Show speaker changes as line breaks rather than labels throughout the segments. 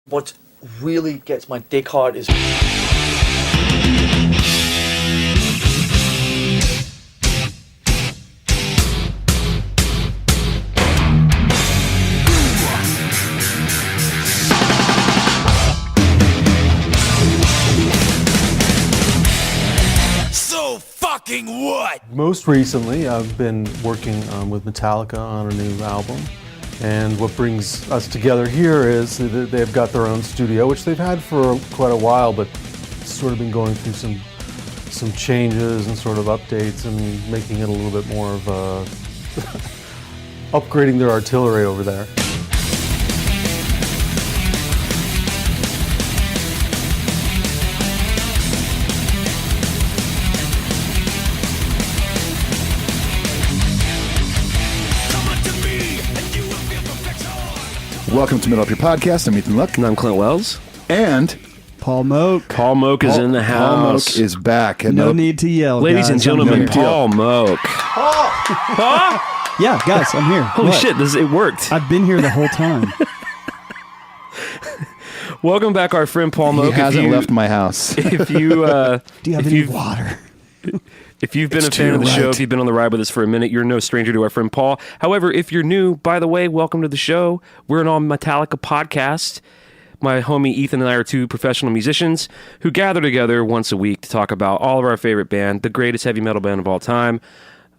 What really gets my dick hard is...
So fucking what?
Most recently, I've been working with Metallica on a new album. And what brings us together here is that they've got their own studio, which they've had for quite a while, but sort of been going through some changes and sort of updates and making it a little bit more of a upgrading their artillery over there.
Welcome to Metal Up Your Podcast. I'm Ethan Luck.
And I'm Clint Wells.
And
Paul Moak.
Paul Moak is in the house.
Paul Moak is back.
No need to yell,
ladies
guys.
and gentlemen,
No
Paul Moak. Paul?
Yeah, guys, I'm here.
Holy
What?
shit, it worked.
I've been here the whole time.
Welcome back, our friend Paul Moak.
he hasn't left my house.
If you,
Do you have any water?
If you've been
It's
a fan
too
of the show,
right.
if you've been on the ride with us for a minute, you're no stranger to our friend Paul. However, if you're new, by the way, welcome to the show. We're an all Metallica podcast. My homie Ethan and I are two professional musicians who gather together once a week to talk about all of our favorite band, the greatest heavy metal band of all time,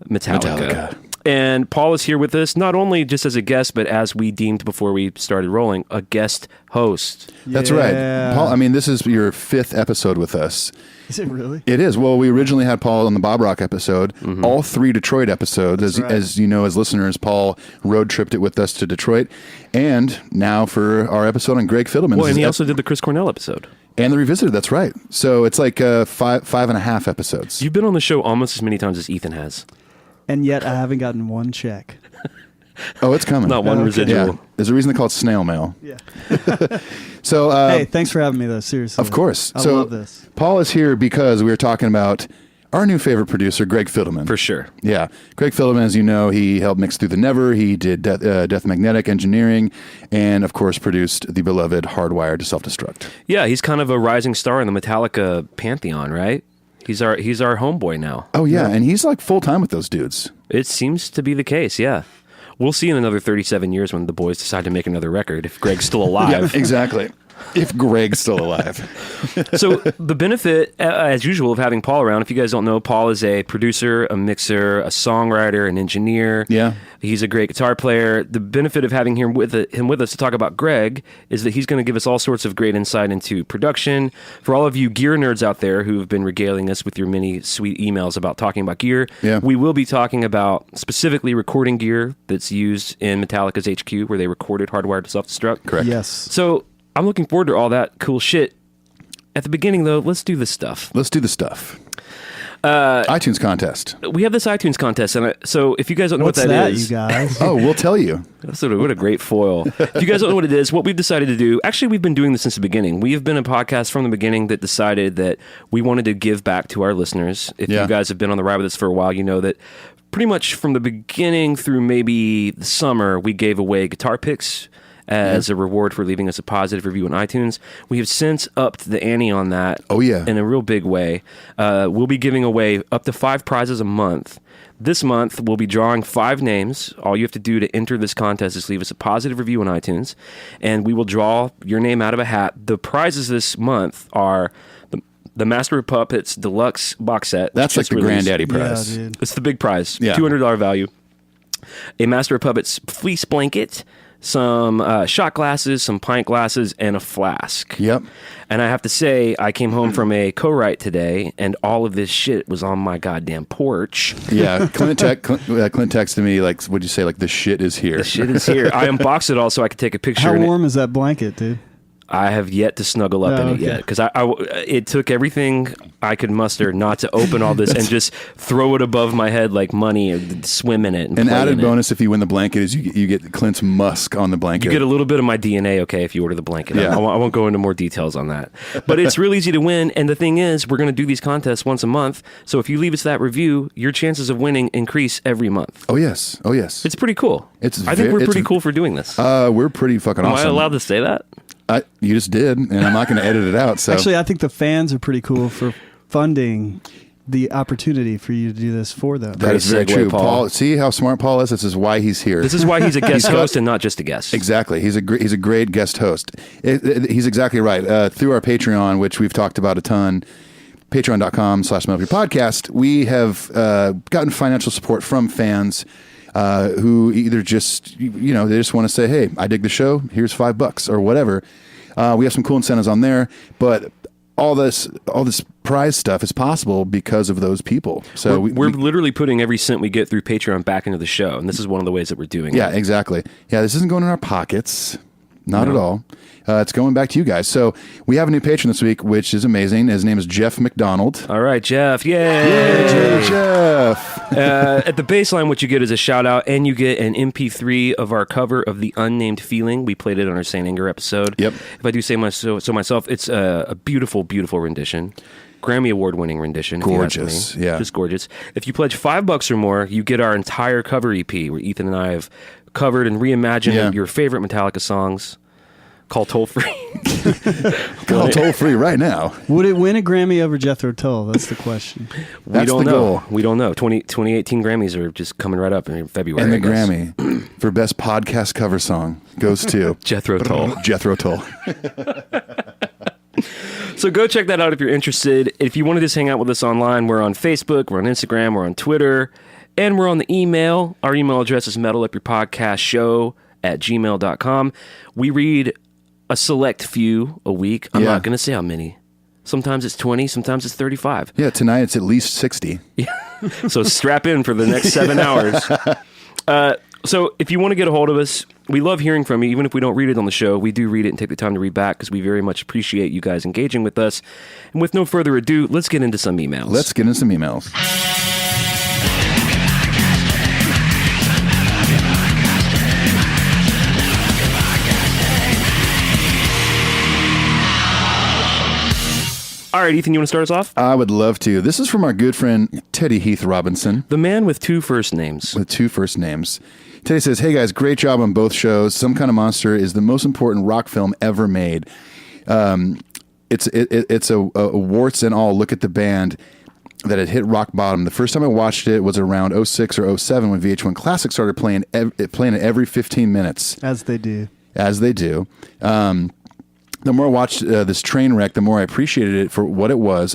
Metallica. And Paul is here with us, not only just as a guest, but as we deemed before we started rolling, a guest host.
That's
Yeah.
right. Paul, I mean, this is your 5th episode with us.
Is it really?
It is. Well, we originally had Paul on the Bob Rock episode, all 3 Detroit episodes. As you know, as listeners, Paul road tripped it with us to Detroit. And now for our episode on Greg Fidelman.
Well, and he also did the Chris Cornell episode.
And the Revisited, that's right. So it's like 5.5 episodes.
You've been on the show almost as many times as Ethan has.
And yet I haven't gotten one check.
Oh, it's coming.
Not one
Okay.
residual.
Yeah. There's a reason they call it snail mail.
Yeah.
So,
Hey, thanks for having me, though. Seriously.
of course.
I
So
love this.
Paul is here because we were talking about our new favorite producer, Greg Fidelman.
For sure.
Yeah. Greg Filament, as you know, he helped mix Through the Never. He did Death Magnetic Engineering and, of course, produced the beloved Hardwired to Self-Destruct.
Yeah, he's kind of a rising star in the Metallica pantheon, right? He's our homeboy now.
Oh, yeah. And he's like full-time with those dudes.
It seems to be the case, yeah. We'll see in another 37 years when the boys decide to make another record, if Greg's still alive.
Yeah, exactly. If Greg's still alive.
So the benefit, as usual, of having Paul around, if you guys don't know, Paul is a producer, a mixer, a songwriter, an engineer.
Yeah.
He's a great guitar player. The benefit of having him with us to talk about Greg is that he's going to give us all sorts of great insight into production. For all of you gear nerds out there who have been regaling us with your many sweet emails about talking about gear,
Yeah.
we will be talking about specifically recording gear that's used in Metallica's HQ, where they recorded Hardwired to Self-Destruct.
Correct.
Yes.
So I'm looking forward to all that cool shit. At the beginning, though, let's do this stuff.
Let's do the stuff. iTunes contest.
We have this iTunes contest, and so if you guys don't know
What's
what
that,
is,
you guys?
Oh, we'll tell you.
what a great foil. If you guys don't know what it is, what we've decided to do, actually, we've been doing this since the beginning. We have been a podcast from the beginning that decided that we wanted to give back to our listeners. If
Yeah.
you guys have been on the ride with us for a while, you know that pretty much from the beginning through maybe the summer, we gave away guitar picks as a reward for leaving us a positive review on iTunes. We have since upped the ante on that.
Oh, yeah.
In a real big way. We'll be giving away up to 5 prizes a month. This month, we'll be drawing 5 names. All you have to do to enter this contest is leave us a positive review on iTunes, and we will draw your name out of a hat. The prizes this month are the Master of Puppets Deluxe box set.
That's like
just
the
released.
granddaddy
Yeah,
prize.
dude.
It's the big prize,
Yeah.
$200 value. A Master of Puppets fleece blanket, some shot glasses, some pint glasses, and a flask.
Yep.
And I have to say, I came home from a co-write today, and all of this shit was on my goddamn porch.
Yeah. Clint texted me, like, what'd you say? Like, the shit is here.
The shit is here. I unboxed it all so I could take a picture.
How
and
warm is that blanket, dude?
I have yet to snuggle up in it
okay.
yet, because it took everything I could muster not to open all this and just throw it above my head like money or swim in it. And
An
play
added
in it.
bonus if you win the blanket is you get Clint's musk on the blanket.
You get a little bit of my DNA, okay, if you order the blanket.
Yeah.
I won't go into more details on that. But it's real easy to win, and the thing is, we're going to do these contests once a month, so if you leave us that review, your chances of winning increase every month.
Oh, yes. Oh, yes.
It's pretty cool.
It's
I think we're
it's-
pretty cool for doing this.
We're pretty fucking
Am
awesome.
I allowed to say that?
You just did, and I'm not going to edit it out. So
Actually, I think the fans are pretty cool for funding the opportunity for you to do this for them.
that is very
Great segue,
true.
Paul.
See how smart Paul is? This is why he's here.
This is why he's a guest host and not just a guest.
Exactly. He's a great guest host. He's exactly right. Through our Patreon, which we've talked about a ton, patreon.com/metalupyourpodcast, we have gotten financial support from fans who either just, they just want to say, hey, I dig the show, here's $5 or whatever. We have some cool incentives on there, but all this prize stuff is possible because of those people. So
we're literally putting every cent we get through Patreon back into the show, and this is one of the ways that we're doing it.
Yeah, exactly. Yeah, this isn't going in our pockets. Not at all. It's going back to you guys. So we have a new patron this week, which is amazing. His name is Jeff McDonald.
All right, Jeff. Yay!
Yay, Jeff.
At the baseline, what you get is a shout out, and you get an MP3 of our cover of The Unnamed Feeling. We played it on our St. Anger episode.
Yep.
If I do say so myself, it's a beautiful, beautiful rendition. Grammy Award-winning rendition.
Gorgeous,
if you ask me.
yeah.
Just gorgeous. If you pledge $5 or more, you get our entire cover EP, where Ethan and I have covered and reimagined your favorite Metallica songs. Call toll-free.
Call toll-free right now.
Would it win a Grammy over Jethro Tull? That's the question.
That's
we don't
the
know.
goal.
We don't know. 2018 Grammys are just coming right up in February.
And the
I guess.
Grammy for Best Podcast Cover Song goes to
Jethro Tull.
Jethro Tull.
So go check that out if you're interested. If you want to just hang out with us online, we're on Facebook, we're on Instagram, we're on Twitter, and we're on the email. Our email address is metalupyourpodcastshow@gmail.com. We read a select few a week. I'm not going to say how many. Sometimes it's 20, sometimes it's 35.
Yeah, tonight it's at least 60.
So strap in for the next 7 hours. So if you want to get a hold of us, we love hearing from you. Even if we don't read it on the show, we do read it and take the time to read back because we very much appreciate you guys engaging with us. And with no further ado, let's get into some emails.
Let's get into some emails.
All right, Ethan, you want to start us off?
I would love to. This is from our good friend Teddy Heath Robinson.
The man with two first names.
With two first names. Teddy says, hey guys, great job on both shows. Some Kind of Monster is the most important rock film ever made. It's a warts and all look at the band that had hit rock bottom. The first time I watched it was around 06 or 07 when VH1 Classic started playing it every 15 minutes.
As they do.
As they do. The more I watched this train wreck, the more I appreciated it for what it was.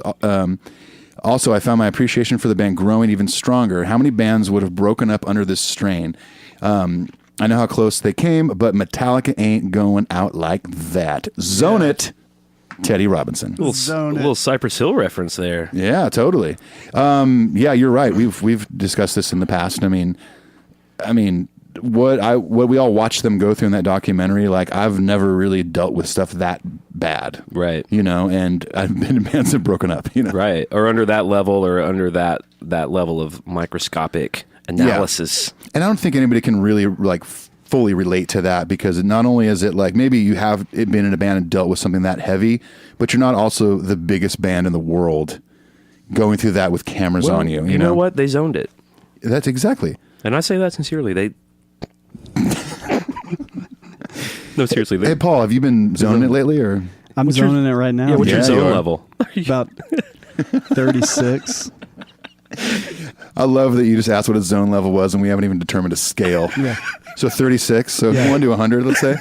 Also, I found my appreciation for the band growing even stronger. How many bands would have broken up under this strain? I know how close they came, but Metallica ain't going out like that. Zone it, Teddy Robinson.
A little Cypress Hill reference there.
Yeah, totally. Yeah, you're right. We've discussed this in the past. I mean, what we all watched them go through in that documentary, like I've never really dealt with stuff that bad.
Right.
And I've been in bands that have broken up,
Right. Or under that level or under that level of microscopic analysis.
Yeah. And I don't think anybody can really fully relate to that because not only is it like maybe you have been in a band and dealt with something that heavy, but you're not also the biggest band in the world going through that with cameras on you.
You know what? They zoned it.
That's exactly.
And I say that sincerely. No, seriously.
Hey, Paul, have you been zoning it lately, or
I'm zoning it right now.
Yeah, what's your
Yeah,
zone
you are.
level?
About 36.
I love that you just asked what his zone level was, and we haven't even determined a scale.
Yeah.
So 36. So if you want to do 100, let's say.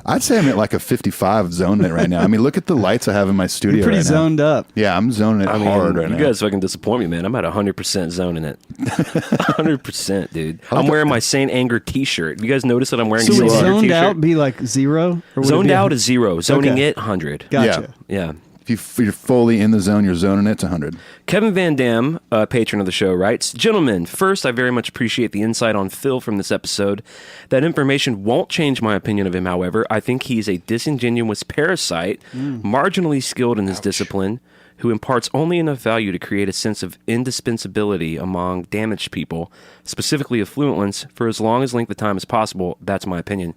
I'd say I'm at like a 55 zoning it right now. I mean, look at the lights I have in my studio.
You're pretty
right
zoned
now.
up.
Yeah, I'm zoning it hard right
you
now.
guys fucking disappoint me, man. I'm at 100% zoning it. 100%, dude. I'm wearing my Saint Anger t-shirt. You guys notice that I'm wearing
So
a
would
Saint Anger
zoned
t-shirt?
out be like 0? Or would it
Zoned
be
out is 0. Zoning it, 100.
Gotcha.
Yeah.
If you're fully in the zone, you're zoning it to 100.
Kevin Van Dam, patron of the show, writes, Gentlemen, first, I very much appreciate the insight on Phil from this episode. That information won't change my opinion of him, however. I think he's a disingenuous parasite, marginally skilled in his discipline, who imparts only enough value to create a sense of indispensability among damaged people, specifically affluent ones, for as long as length of time as possible. That's my opinion.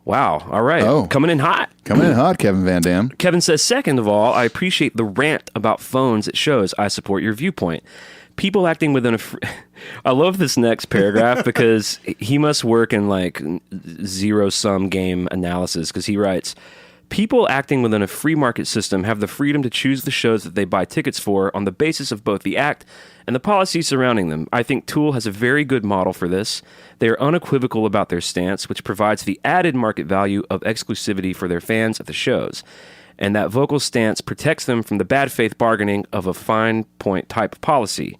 Wow. All right.
Oh.
Coming in hot.
Coming in hot, Kevin Van Dam.
Kevin says, second of all, I appreciate the rant about phones at shows. I support your viewpoint. people acting within a I love this next paragraph because he must work in like zero-sum game analysis, because he writes, people acting within a free market system have the freedom to choose the shows that they buy tickets for on the basis of both the act and the policy surrounding them. I think Tool has a very good model for this. They are unequivocal about their stance, which provides the added market value of exclusivity for their fans at the shows. And that vocal stance protects them from the bad faith bargaining of a fine point type of policy.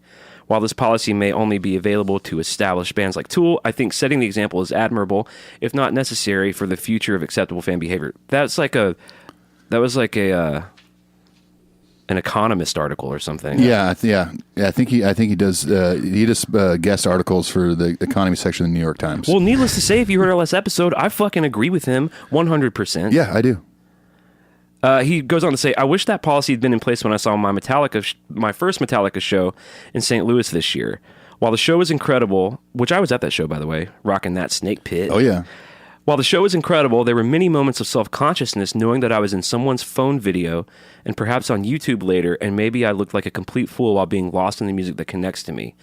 While this policy may only be available to established bands like Tool, I think setting the example is admirable, if not necessary, for the future of acceptable fan behavior. That was like an Economist article or something.
Yeah. I think he does guest articles for the economy section of the New York Times.
Well, needless to say, if you heard our last episode, I fucking agree with him 100%.
Yeah, I do.
He goes on to say, I wish that policy had been in place when I saw my first Metallica show in St. Louis this year. While the show was incredible, which I was at that show, by the way, rocking that snake pit.
Oh, yeah.
While the show was incredible, there were many moments of self-consciousness knowing that I was in someone's phone video and perhaps on YouTube later, and maybe I looked like a complete fool while being lost in the music that connects to me.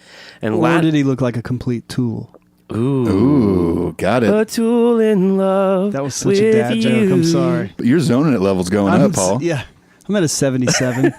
Or did he look like a complete tool?
Ooh, got it.
A tool in love.
That was such a dad joke. I'm sorry.
Your zoning it level's going up, Paul.
Yeah. I'm at a 77.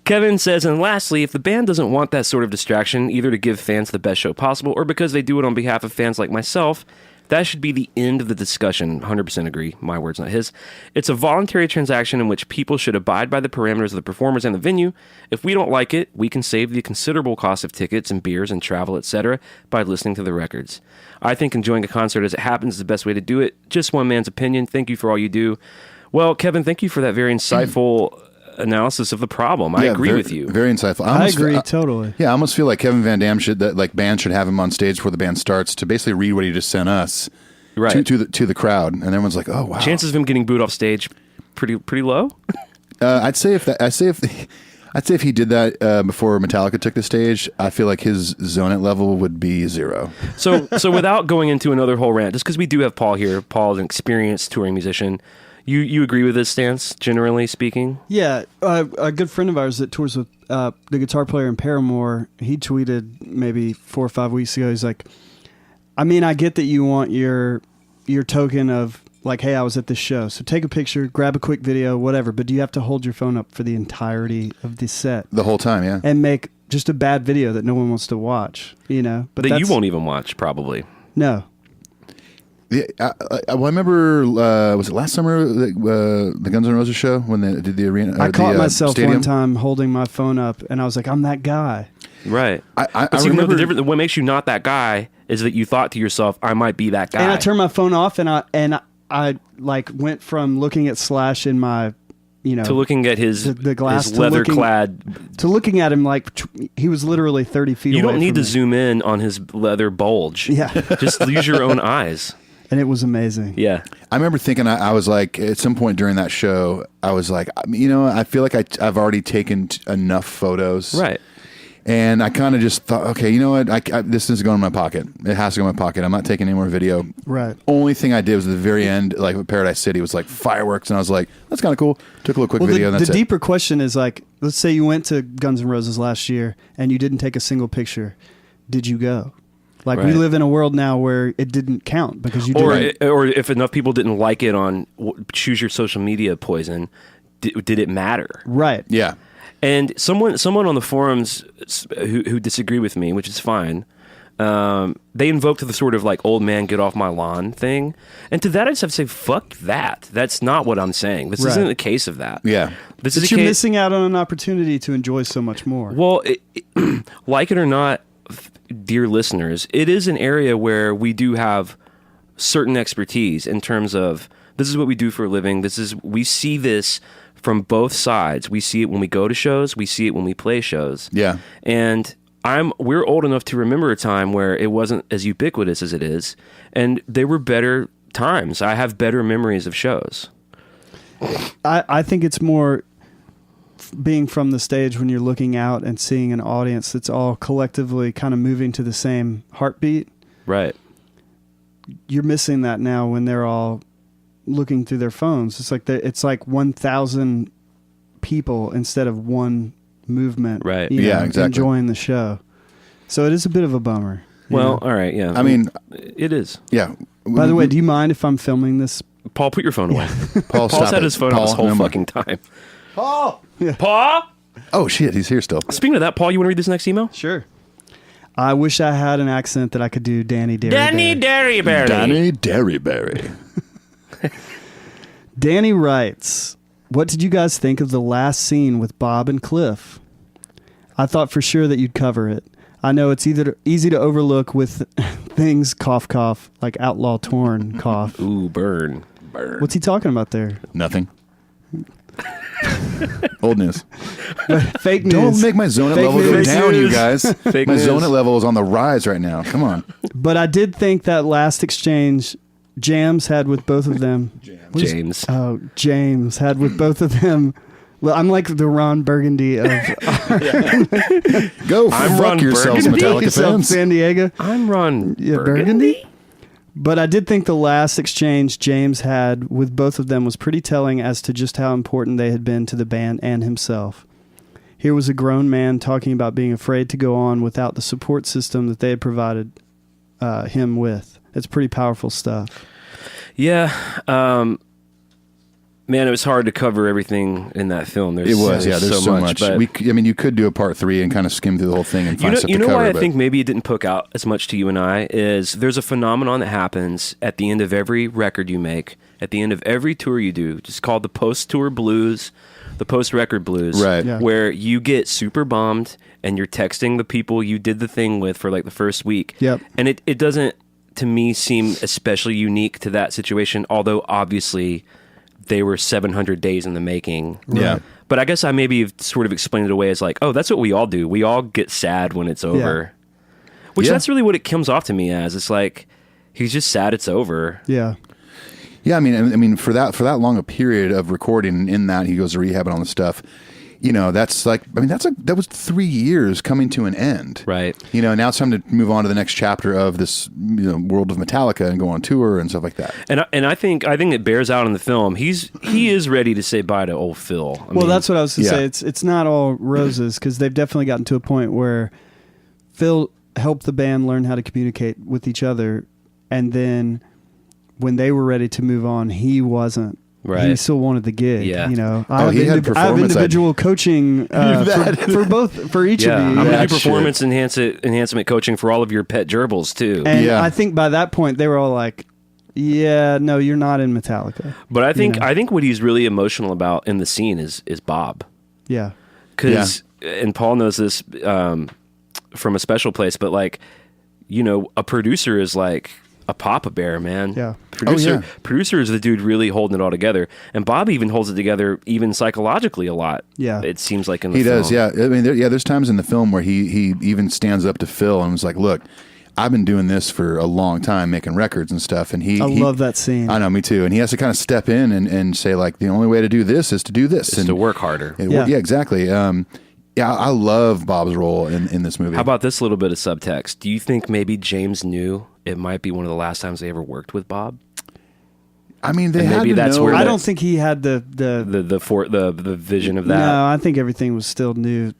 Kevin says, and lastly, if the band doesn't want that sort of distraction, either to give fans the best show possible or because they do it on behalf of fans like myself, that should be the end of the discussion. 100% agree. My words, not his. It's a voluntary transaction in which people should abide by the parameters of the performers and the venue. If we don't like it, we can save the considerable cost of tickets and beers and travel, etc. by listening to the records. I think enjoying a concert as it happens is the best way to do it. Just one man's opinion. Thank you for all you do. Well, Kevin, thank you for that very insightful analysis of the problem. I agree with you.
Very insightful.
I agree totally.
Yeah, I almost feel like Kevin Van Damme bands should have him on stage before the band starts to basically read what he just sent us to the crowd, and everyone's like, "Oh wow!"
Chances of him getting booed off stage pretty low.
I'd say if he did that before Metallica took the stage, I feel like his zone it level would be 0.
So without going into another whole rant, just because we do have Paul here, Paul is an experienced touring musician. You agree with this stance, generally speaking?
Yeah. A good friend of ours that tours with the guitar player in Paramore, he tweeted maybe 4 or 5 weeks ago, he's like, I mean, I get that you want your token of like, hey, I was at this show. So take a picture, grab a quick video, whatever. But do you have to hold your phone up for the entirety of the set? The whole time, yeah. And make just a bad video that no one wants to watch, you know? But
that you won't even watch, probably.
No.
Yeah, I remember, was it last summer, the Guns N' Roses show when they did the arena?
I caught myself
stadium?
one time holding my phone up, and I was like, I'm that guy.
Right. I remember the difference. What makes you not that guy is that you thought to yourself, I might be that guy.
And I turned my phone off, and I like went from looking at Slash in my, you know,
to looking at his
the glass,
his leather clad,
to looking at him like he was literally 30 feet away.
You don't need to
me.
zoom in on his leather bulge.
Yeah.
Just use your own eyes.
And it was amazing.
Yeah.
I remember thinking, I was like, at some point during that show, I was like, you know, I feel like I've already taken enough photos.
Right.
And I kind of just thought, okay, you know what? This is going in my pocket. It has to go in my pocket. I'm not taking any more video.
Right.
Only thing I did was at the very end, like Paradise City, was like fireworks. And I was like, that's kind of cool. Took a little quick video. And that's
the deeper question is like, let's say you went to Guns N' Roses last year and you didn't take a single picture. Did you go? Like, we live in a world now where it didn't count because you didn't.
Or if enough people didn't like it on Choose Your Social Media Poison, did it matter?
Right.
Yeah.
And someone on the forums who disagree with me, which is fine, they invoked the sort of like old man get off my lawn thing. And to that I just have to say, fuck that. That's not what I'm saying. This isn't a case of that.
Yeah.
This
but
is
you're missing out on an opportunity to enjoy so much more.
Well, like it or not, dear listeners, it is an area where we do have certain expertise in terms of this is what we do for a living. We see this from both sides. We see it when we go to shows. We see it when we play shows.
Yeah.
And we're old enough to remember a time where it wasn't as ubiquitous as it is, and there were better times. I have better memories of shows.
I think it's more being from the stage when you're looking out and seeing an audience that's all collectively kind of moving to the same heartbeat.
Right.
You're missing that now when they're all looking through their phones. It's like 1,000 people instead of one movement.
Right.
you
Yeah,
know,
exactly.
Enjoying the show. So it is a bit of a bummer. you
Well,
know?
all right, yeah.
I mean,
it is.
yeah.
By the way, do you mind if I'm filming this?
Paul, put your phone away.
Paul,
Paul's
stop
had
it.
his phone out this
Paul,
whole
no more.
fucking time.
Paul!
Paul?
Oh shit, he's here still.
Speaking of that, Paul, you want to read this next email?
Sure. I wish I had an accent that I could do Danny Derryberry.
Derryberry.
Danny Derryberry.
Danny writes, what did you guys think of the last scene with Bob and Cliff? I thought for sure that you'd cover it. I know it's easy to overlook with things, cough, cough, like Outlaw Torn, cough.
Ooh, burn.
What's he talking about there?
Nothing. Old news.
Fake news.
Don't make my Zonit
Fake
level go
news.
down, you guys.
Fake
my
news.
Zonit level is on the rise right now. Come on.
But I did think that last exchange James had with both of them.
James.
Oh, James had with both of them. Well, I'm like the Ron Burgundy of
Go
I'm
fuck
Ron
yourselves,
Burgundy.
Metallica fans.
San Diego.
I'm Ron
Yeah,
Burgundy.
But I did think the last exchange James had with both of them was pretty telling as to just how important they had been to the band and himself. Here was a grown man talking about being afraid to go on without the support system that they had provided him with. It's pretty powerful stuff.
Yeah. Man, it was hard to cover everything in that film.
It was, yeah. There's so much.
But
I mean, you could do a part 3 and kind of skim through the whole thing and find stuff
you
to
know
cover.
why I
but
think maybe it didn't poke out as much to you and I is there's a phenomenon that happens at the end of every record you make, at the end of every tour you do, just called the post-tour blues, the post-record blues,
Right.
Yeah.
where you get super bummed and you're texting the people you did the thing with for like the first week.
Yep.
And it doesn't, to me, seem especially unique to that situation, although obviously they were 700 days in the making.
Yeah.
But I guess I maybe have sort of explained it away as like, oh, that's what we all do. We all get sad when it's over. Which
Yeah.
that's really what it comes off to me as. It's like, he's just sad it's over.
Yeah.
Yeah, I mean, for that long a period of recording, in that he goes to rehab and all this stuff, you know, that's like, I mean, that was 3 years coming to an end,
Right.
You know, now it's time to move on to the next chapter of this, you know, world of Metallica and go on tour and stuff like that.
And I think it bears out in the film. He is ready to say bye to old Phil. I
Well,
mean,
that's what I was going to
yeah.
say. It's not all roses because they've definitely gotten to a point where Phil helped the band learn how to communicate with each other. And then when they were ready to move on, he wasn't.
Right.
He still wanted the gig.
Yeah.
You know,
he had
I have
performance.
individual coaching for each
yeah.
of you.
I'm gonna
That
do performance enhancement coaching for all of your pet gerbils too.
And
Yeah.
I think by that point they were all like, "Yeah, no, you're not in Metallica."
But I think
know.
I think what he's really emotional about in the scene is Bob.
Yeah.
Because and Paul knows this from a special place, but like, you know, a producer is like a Papa Bear, man.
Yeah.
Producer is the dude really holding it all together, and Bob even holds it together even psychologically a lot.
Yeah.
It seems like in the
He
film.
does, yeah. I mean, there's times in the film where he even stands up to Phil and was like, "Look, I've been doing this for a long time, making records and stuff." And
I love that scene.
I know, me too. And he has to kind of step in and say, like, the only way to do this is to do this,
It's
and
to work harder.
Yeah.
yeah, exactly. Yeah, I love Bob's role in this movie.
How about this little bit of subtext? Do you think maybe James knew it might be one of the last times they ever worked with Bob?
I mean, they
And
had
maybe
to
that's
know.
where
I
that-
don't think he had the
The vision of that.
No, I think everything was still new.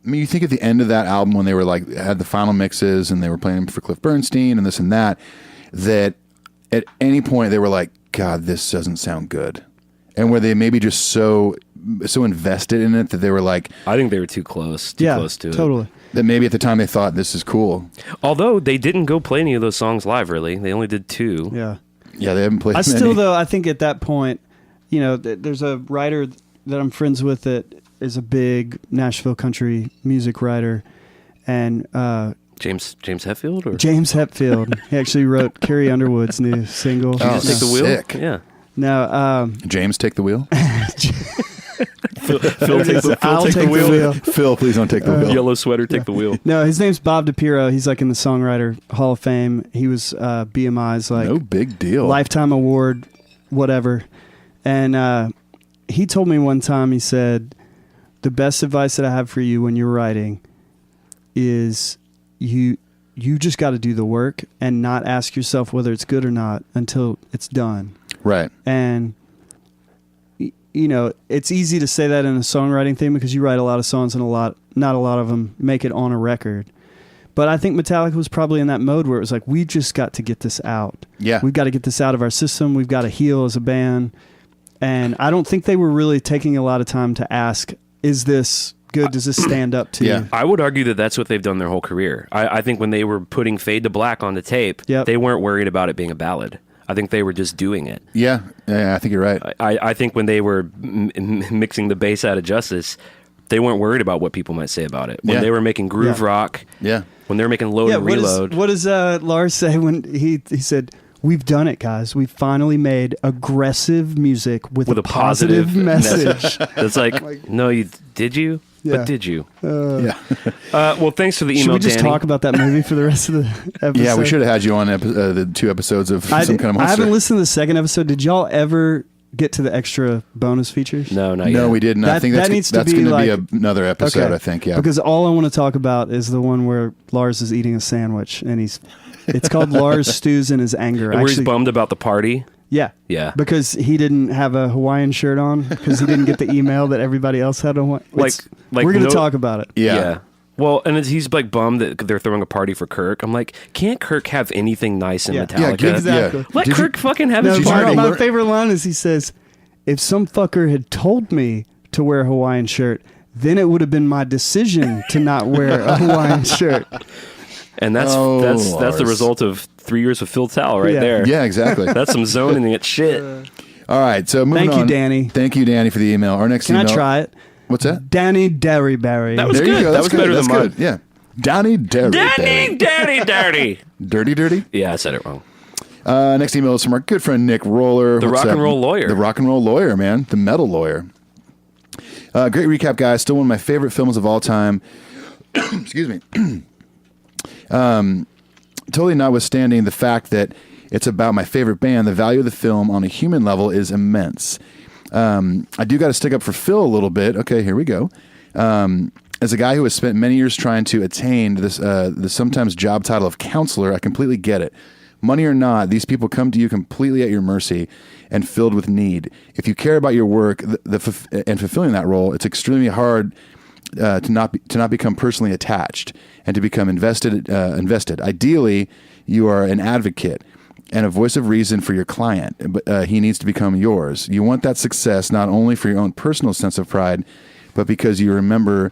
I mean, you think at the end of that album when they were like had the final mixes and they were playing for Cliff Bernstein and this and that at any point they were like, "God, this doesn't sound good," and were they maybe just so invested in it that they were like
I think they were too close to it.
Totally.
that maybe at the time they thought this is cool.
Although they didn't go play any of those songs live, really. They only did 2.
Yeah.
Yeah, they haven't played.
I
many.
still, though, I think at that point, you know, there's a writer that I'm friends with that is a big Nashville country music writer, and
James Hetfield? Or?
James Hetfield. He actually wrote Carrie Underwood's new single.
Oh,
Just take the wheel?
sick.
Yeah.
Now,
James, take the wheel.
Phil, take the,
I'll take the wheel.
Phil, please don't take the wheel.
Yellow sweater, take the wheel.
No, his name's Bob DePiro. He's like in the Songwriter Hall of Fame. He was BMI's like
No big deal.
Lifetime Award, whatever. And he told me one time, he said, the best advice that I have for you when you're writing is you just got to do the work and not ask yourself whether it's good or not until it's done.
Right.
And it's easy to say that in a songwriting thing because you write a lot of songs and not a lot of them make it on a record. But I think Metallica was probably in that mode where it was like, we just got to get this out.
Yeah.
We've got to get this out of our system. We've got to heal as a band. And I don't think they were really taking a lot of time to ask, is this good? Does this stand up to you?
I would argue that that's what they've done their whole career. I think when they were putting Fade to Black on the tape, they weren't worried about it being a ballad. I think they were just doing it.
Yeah, I think you're right.
I think when they were mixing the bass out of Justice, they weren't worried about what people might say about it. When they were making groove rock, when they were making Load and Reload.
What does Lars say when he said, we've done it, guys. We finally made aggressive music with a positive message.
It's like, no, did you?
Yeah.
But did you? Well, thanks for the email,
Should we just
Danny.
talk about that movie for the rest of the episode?
Yeah, we should have had you on the 2 episodes of Some Kind of Monster.
I haven't listened to the second episode. Did y'all ever get to the extra bonus features?
No, not yet.
No, we didn't. I think that's going to be another episode,
okay.
I think, yeah.
Because all I want to talk about is the one where Lars is eating a sandwich, and it's called Lars Stews in His Anger.
Where he's bummed about the party?
Yeah.
Yeah.
Because he didn't have a Hawaiian shirt on, because he didn't get the email that everybody else had on.
Like
we're going to talk about it.
Yeah.
Well, and he's like bummed that they're throwing a party for Kirk. I'm like, can't Kirk have anything nice in Metallica?
Yeah,
exactly.
Let Kirk fucking have
No,
his party.
my favorite line is he says, if some fucker had told me to wear a Hawaiian shirt, then it would have been my decision to not wear a Hawaiian shirt.
And that's the result of 3 years of Phil Tal right there.
Yeah, exactly.
That's some zoning it shit.
All right, so moving on.
Thank you, Danny.
Thank you, Danny, for the email. Our next
Can
email.
I try it?
What's that?
Danny Derryberry.
That was
There
good.
you go.
That was better
That's
than mine.
good. Yeah. Danny Derry.
Danny, dirty.
Dirty?
Yeah, I said it wrong.
Next email is from our good friend Nick Roller.
The
What's
rock
up?
and roll lawyer.
The rock and roll lawyer, man. The metal lawyer. Great recap, guys. Still one of my favorite films of all time. Excuse me. Totally notwithstanding the fact that it's about my favorite band, the value of the film on a human level is immense. I do got to stick up for Phil a little bit. Okay, here we go. As a guy who has spent many years trying to attain this, the sometimes job title of counselor, I completely get it. Money or not, these people come to you completely at your mercy and filled with need. If you care about your work and fulfilling that role, it's extremely hard to not become personally attached and to become invested. Ideally, you are an advocate and a voice of reason for your client, but he needs to become yours. You want that success not only for your own personal sense of pride, but because you remember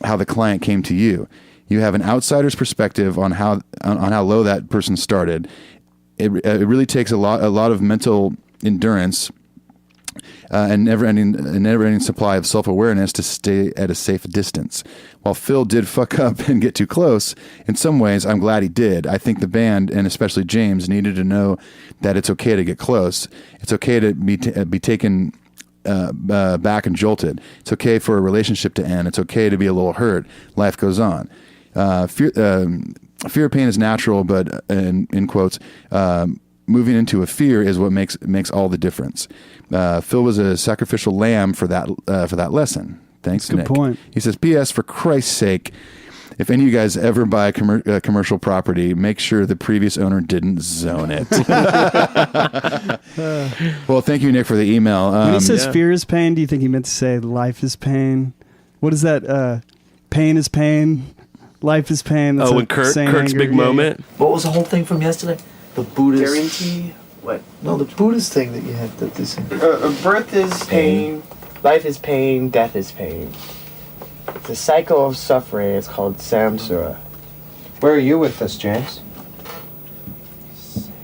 how the client came to you. You have an outsider's perspective on how low that person started. It really takes a lot of mental endurance and never-ending supply of self-awareness to stay at a safe distance. While Phil did fuck up and get too close, in some ways, I'm glad he did. I think the band, and especially James, needed to know that it's okay to get close. It's okay to be taken back and jolted. It's okay for a relationship to end. It's okay to be a little hurt. Life goes on. Fear of pain is natural, but in quotes, moving into a fear is what makes all the difference. Phil was a sacrificial lamb for that lesson. Thanks,
Good
Nick.
point.
He says, P.S. For Christ's sake, if any of you guys ever buy a commercial property, make sure the previous owner didn't zone it. Well, thank you, Nick, for the email.
When he says fear is pain, do you think he meant to say life is pain? What is that? Pain is pain. Life is pain. That's
When Kirk's big moment.
What was the whole thing from yesterday? The Buddhist.
Guarantee what?
No, the Buddhist thing that you had. That this.
Birth is pain, life is pain, death is pain. It's a cycle of suffering. It's called samsara. Where are you with this, James?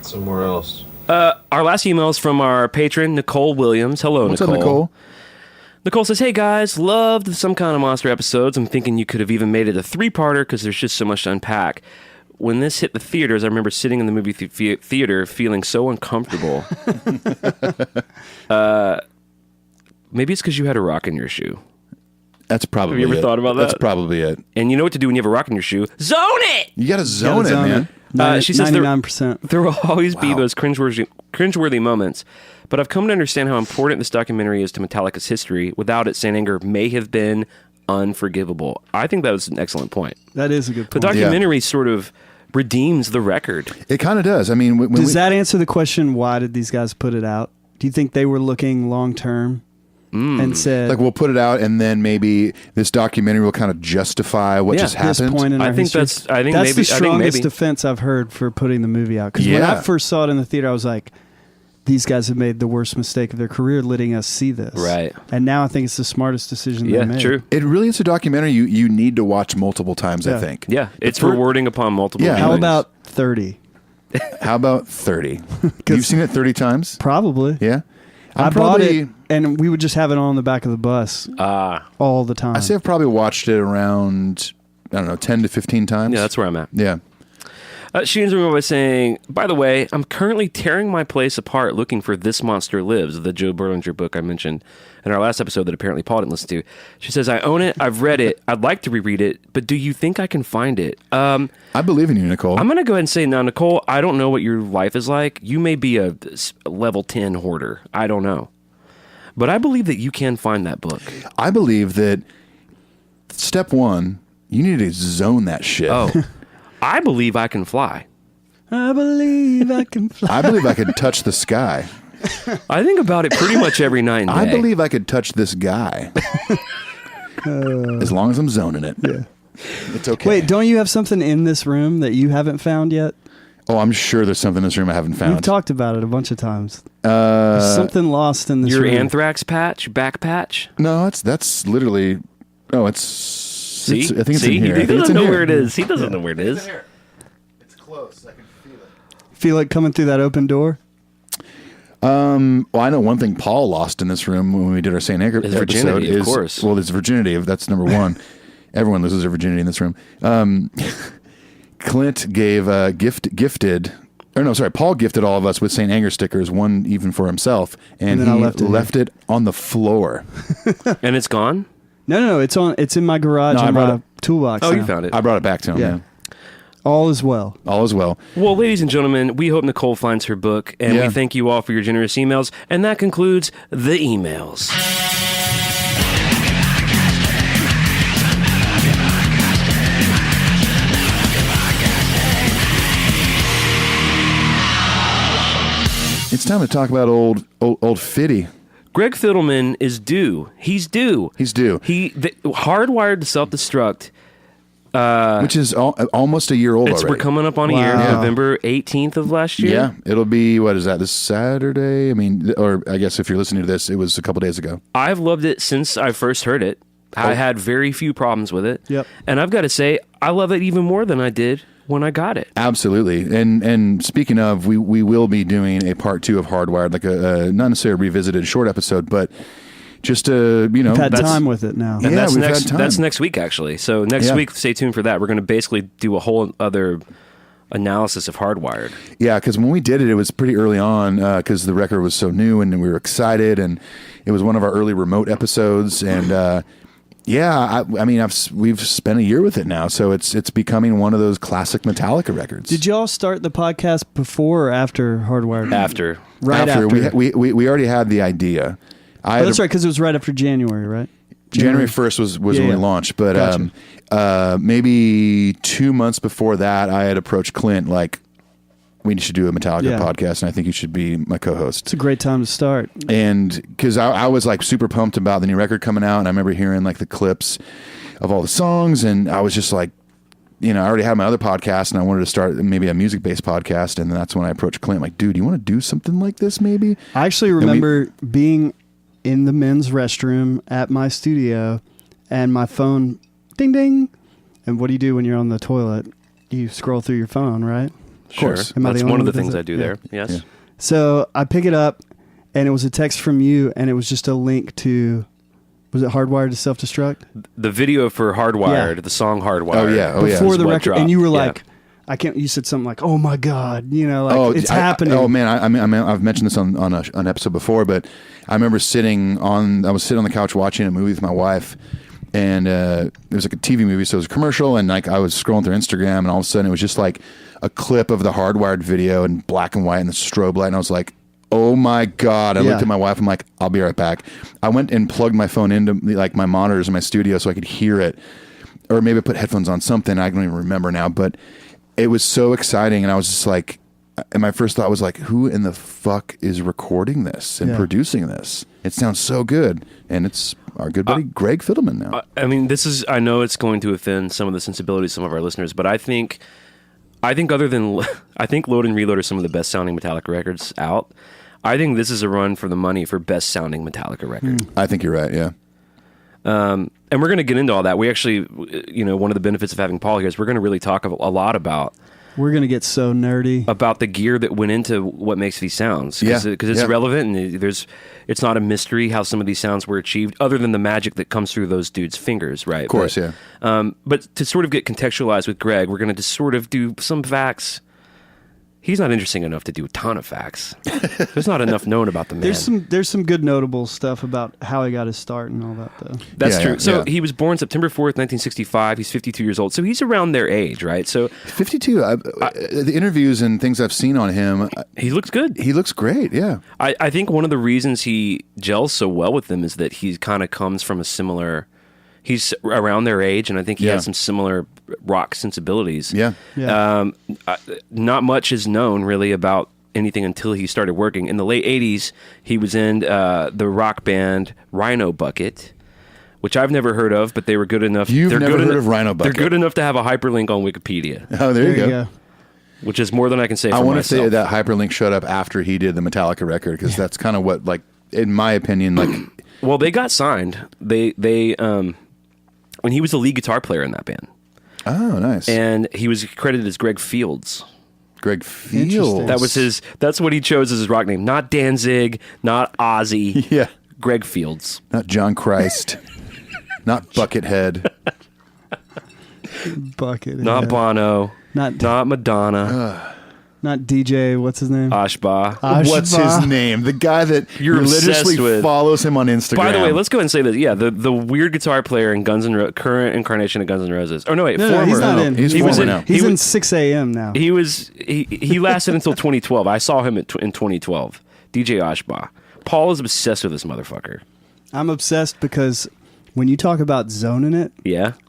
Somewhere else.
Our last email is from our patron, Nicole Williams. Hello,
What's
Nicole.
up, Nicole?
Nicole says, hey guys, loved the Some Kind of Monster episodes. I'm thinking you could have even made it a 3-parter because there's just so much to unpack. When this hit the theaters, I remember sitting in the movie theater feeling so uncomfortable. Maybe it's because you had a rock in your shoe.
That's probably
Have you ever thought about that?
That's probably it.
And you know what to do when you have a rock in your shoe? Zone it!
You got to zone it, man.
She says
99%.
there will always be those cringeworthy moments, but I've come to understand how important this documentary is to Metallica's history. Without it, Saint Anger may have been unforgivable. I think that was an excellent point.
That is a good
The
point.
documentary sort of redeems the record.
It kind of does. I mean,
Does that answer the question, why did these guys put it out? Do you think they were looking long term? and said,
Like we'll put it out, and then maybe this documentary will kind of justify what
Yeah.
just
this
happened.
point in our history.
that's
the
maybe
strongest defense I've heard for putting the movie out. Because when I first saw it in the theater, I was like, these guys have made the worst mistake of their career letting us see this.
Right.
And now I think it's the smartest decision they made.
True.
It really is a documentary you need to watch multiple times. I think.
Yeah, it's rewarding upon multiple.
Yeah.
How
viewings.
about 30?
How about 30? You've seen it 30 times?
Probably.
Yeah.
I bought it, and we would just have it on the back of the bus all the time.
I say I've probably watched it around, I don't know, 10 to 15 times.
Yeah, that's where I'm at.
Yeah.
She ends by saying, by the way, I'm currently tearing my place apart looking for This Monster Lives, the Joe Berlinger book I mentioned in our last episode that apparently Paul didn't listen to. She says, I own it. I've read it. I'd like to reread it, but do you think I can find it?
I believe in you, Nicole.
I'm going to go ahead and say, now, Nicole, I don't know what your life is like. You may be a level 10 hoarder. I don't know. But I believe that you can find that book.
I believe that step one, you need to zone that shit.
Oh, I believe I can fly.
I believe I can fly.
I believe I could touch the sky.
I think about it pretty much every night and day.
I believe I could touch this guy. As long as I'm zoning it.
Yeah.
It's okay.
Wait, don't you have something in this room that you haven't found yet?
Oh, I'm sure there's something in this room I haven't found.
We've talked about it a bunch of times. There's something lost in this
Your
room.
anthrax patch, back patch.
No, that's literally. Oh, it's.
See,
I think it's
See?
in here.
He
I think it's
doesn't
in
know
here.
where it is. He doesn't know where it is.
It's close. I can feel it.
Feel like coming through that open door?
Well, I know one thing Paul lost in this room when we did our St. Anchor
His
episode
virginity, of
is,
course.
well, his virginity. That's number one. Everyone loses their virginity in this room. Clint gifted. Or no, sorry. Paul gifted all of us with St. Anger stickers, one even for himself, and
then I
he
left it
it on the floor.
And it's gone?
No, it's in my garage
No, I
in
brought
my toolbox.
Oh,
now.
you found it.
I brought it back to him.
Yeah.
Yeah.
All is well.
All is well.
Well, ladies and gentlemen, we hope Nicole finds her book, and
Yeah.
we thank you all for your generous emails. And that concludes the emails.
It's time to talk about old Fiddy.
Greg Fidelman is due. He's due.
He's due,
Hardwired to Self-Destruct.
which is almost a year old already.
We're coming up on a year,
Wow.
November 18th of last year.
Yeah, it'll be, what is that, this Saturday? I mean, or I guess if you're listening to this, it was a couple days ago.
I've loved it since I first heard it. I had very few problems with it.
Yep.
And I've got to say, I love it even more than I did when I got it.
Absolutely. And speaking of, we will be doing a part 2 of Hardwired, like a not necessarily revisited short episode, but just to,
We've had
That's-
time with it now.
And
Yeah,
that's
we've had
next.
time.
That's next week, actually. So next
Yeah.
week, stay tuned for that. We're going to basically do a whole other analysis of Hardwired.
Yeah, because when we did it, it was pretty early on because the record was so new and we were excited, and it was one of our early remote episodes. And yeah, I mean, we've spent a year with it now, so it's becoming one of those classic Metallica records.
Did y'all start the podcast before or after Hardwired?
After.
Right after.
We already had the idea.
Oh, that's right, because it was right after January, right?
January 1st was when we
yeah.
launched, but
Gotcha.
maybe 2 months before that, I had approached Clint like, we should do a Metallica
Yeah.
podcast, and I think you should be my co-host.
It's a great time to start.
And because I was like super pumped about the new record coming out, and I remember hearing like the clips of all the songs, and I was just like, I already had my other podcast, and I wanted to start maybe a music-based podcast, and that's when I approached Clint, like, dude, you want to do something like this maybe?
I actually remember being in the men's restroom at my studio, and my phone, ding ding. And what do you do when you're on the toilet? You scroll through your phone, right?
Sure.
course. Am I the
That's
only
one of
one
the
that does
things
it?
I do
Yeah.
there. Yes.
Yeah.
So I pick it up, and it was a text from you, and it was just a link to, was it Hardwired to Self-Destruct?
The video for Hardwired,
Yeah.
the song Hardwired.
Oh, yeah. Oh, yeah.
Before the
what
record,
dropped.
and you were
Yeah.
like, I can't. You said something like, "Oh my God," it's happening.
Oh man, I mean, I've mentioned this on an episode before, but I remember I was sitting on the couch watching a movie with my wife, and it was like a TV movie, so it was a commercial, and like I was scrolling through Instagram, and all of a sudden it was just like a clip of the Hardwired video in black and white and the strobe light, and I was like, oh my God. I looked at my wife, I'm like, I'll be right back. I went and plugged my phone into like my monitors in my studio so I could hear it, or maybe put headphones on, something I don't even remember now, but it was so exciting, and I was just like, and my first thought was like, who in the fuck is recording this and producing this? It sounds so good, and it's our good buddy Greg Fidelman now.
I mean, I know it's going to offend some of the sensibilities of some of our listeners, but I think other than I think Load and Reload are some of the best sounding Metallica records out. I think this is a run for the money for best sounding Metallica record.
I think you're right. Yeah.
And we're going to get into all that. We actually, one of the benefits of having Paul here is we're going to really talk a lot about.
We're going to get so nerdy
about the gear that went into what makes these sounds. Because it's relevant, and it's not a mystery how some of these sounds were achieved, other than the magic that comes through those dudes' fingers, right?
Of course,
But to sort of get contextualized with Greg, we're going to just sort of do some facts. He's not interesting enough to do a ton of facts. There's not enough known about the man.
There's some good notable stuff about how he got his start and all that, though.
That's true. So he was born September 4th, 1965. He's 52 years old. So he's around their age, right? So
52. The interviews and things I've seen on him,
he looks good.
He looks great. Yeah.
I think one of the reasons he gels so well with them is that he kind of comes from he's around their age, and I think he has some similar rock sensibilities.
Yeah.
Not much is known really about anything until he started working. In the late 80s, he was in the rock band Rhino Bucket, which I've never heard of, but they were good enough.
You've never heard of Rhino Bucket?
They're good enough to have a hyperlink on Wikipedia.
Oh, there you go.
Which is more than I can say for
I want
myself.
to say that hyperlink showed up after he did the Metallica record, because that's kind of what, like, in my opinion, like...
Well, they got signed. They when he was the lead guitar player in that band.
Oh, nice.
And he was credited as Greg Fields.
Greg Fields.
That was that's what he chose as his rock name. Not Danzig, not Ozzy.
Yeah.
Greg Fields.
Not John Christ. Not Buckethead.
Buckethead.
Not Bono.
Not
Madonna.
Not DJ, what's his name?
Ashba.
What's his name? The guy that
You're
religiously
obsessed with.
follows him on Instagram.
By the way, let's go ahead and say this. Yeah, the weird guitar player in current incarnation of Guns N' Roses. Oh no, wait, former.
he's not in.
He's former now.
He's in 6 a.m. now.
He lasted until 2012. I saw him in 2012. DJ Ashba. Paul is obsessed with this motherfucker.
I'm obsessed because when you talk about zoning it,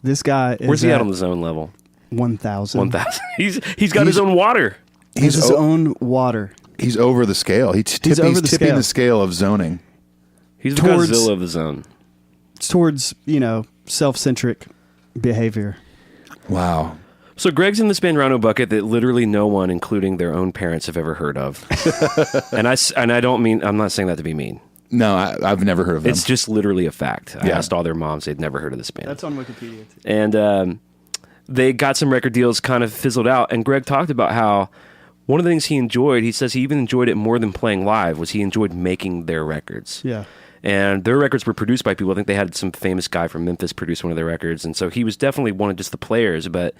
this guy is
Where's he at on the zone level?
1,000.
1,000. He's got his own water.
He's his own water.
He's over the scale. He's tipping the scale of zoning.
He's the Godzilla of the zone.
It's towards, self-centric behavior.
Wow.
So Greg's in this band Rhino Bucket that literally no one, including their own parents, have ever heard of. and I don't mean, I'm not saying that to be mean.
No, I've never heard of them.
It's just literally a fact. I asked all their moms, they'd never heard of this band.
That's on Wikipedia too.
And they got some record deals, kind of fizzled out. And Greg talked about how one of the things he enjoyed, he says he even enjoyed it more than playing live, was he enjoyed making their records.
Yeah.
And their records were produced by people. I think they had some famous guy from Memphis produce one of their records. And so he was definitely one of just the players. But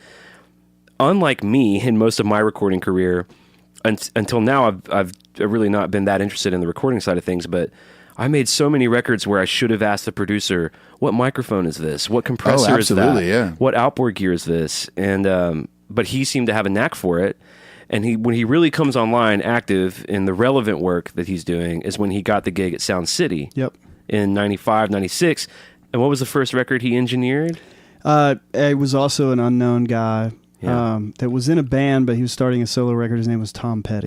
unlike me in most of my recording career, until now, I've really not been that interested in the recording side of things. But I made so many records where I should have asked the producer, what microphone is this? What compressor is that?
Yeah.
What outboard gear is this? And but he seemed to have a knack for it. And when he really comes online active in the relevant work that he's doing is when he got the gig at Sound City in 95, 96. And what was the first record he engineered?
It was also an unknown guy that was in a band, but he was starting a solo record. His name was Tom Petty.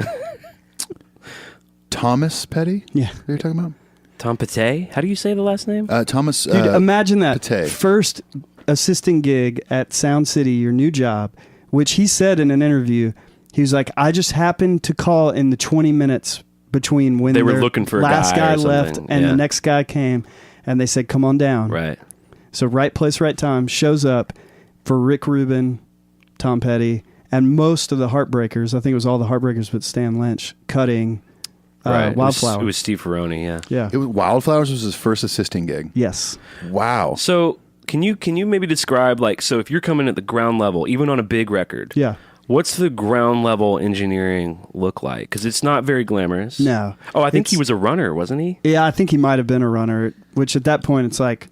Thomas Petty?
Yeah.
What are you talking about?
Tom Petty? How do you say the last name?
Thomas.
Dude, imagine that.
Petty.
First assistant gig at Sound City, your new job, which he said in an interview, he was like, I just happened to call in the 20 minutes between when
they were looking for
last
a guy
guy left and the next guy came, and they said, come on down.
Right.
So right place, right time, shows up for Rick Rubin, Tom Petty, and most of the Heartbreakers. I think it was all the Heartbreakers but Stan Lynch cutting Wildflower.
It was Steve Ferroni,
Yeah.
Wildflowers was his first assisting gig.
Yes.
Wow.
So can you maybe describe, so if you're coming at the ground level, even on a big record, what's the ground level engineering look like? Because it's not very glamorous.
No.
Oh, I think he was a runner, wasn't he?
Yeah, I think he might have been a runner, which at that point it's like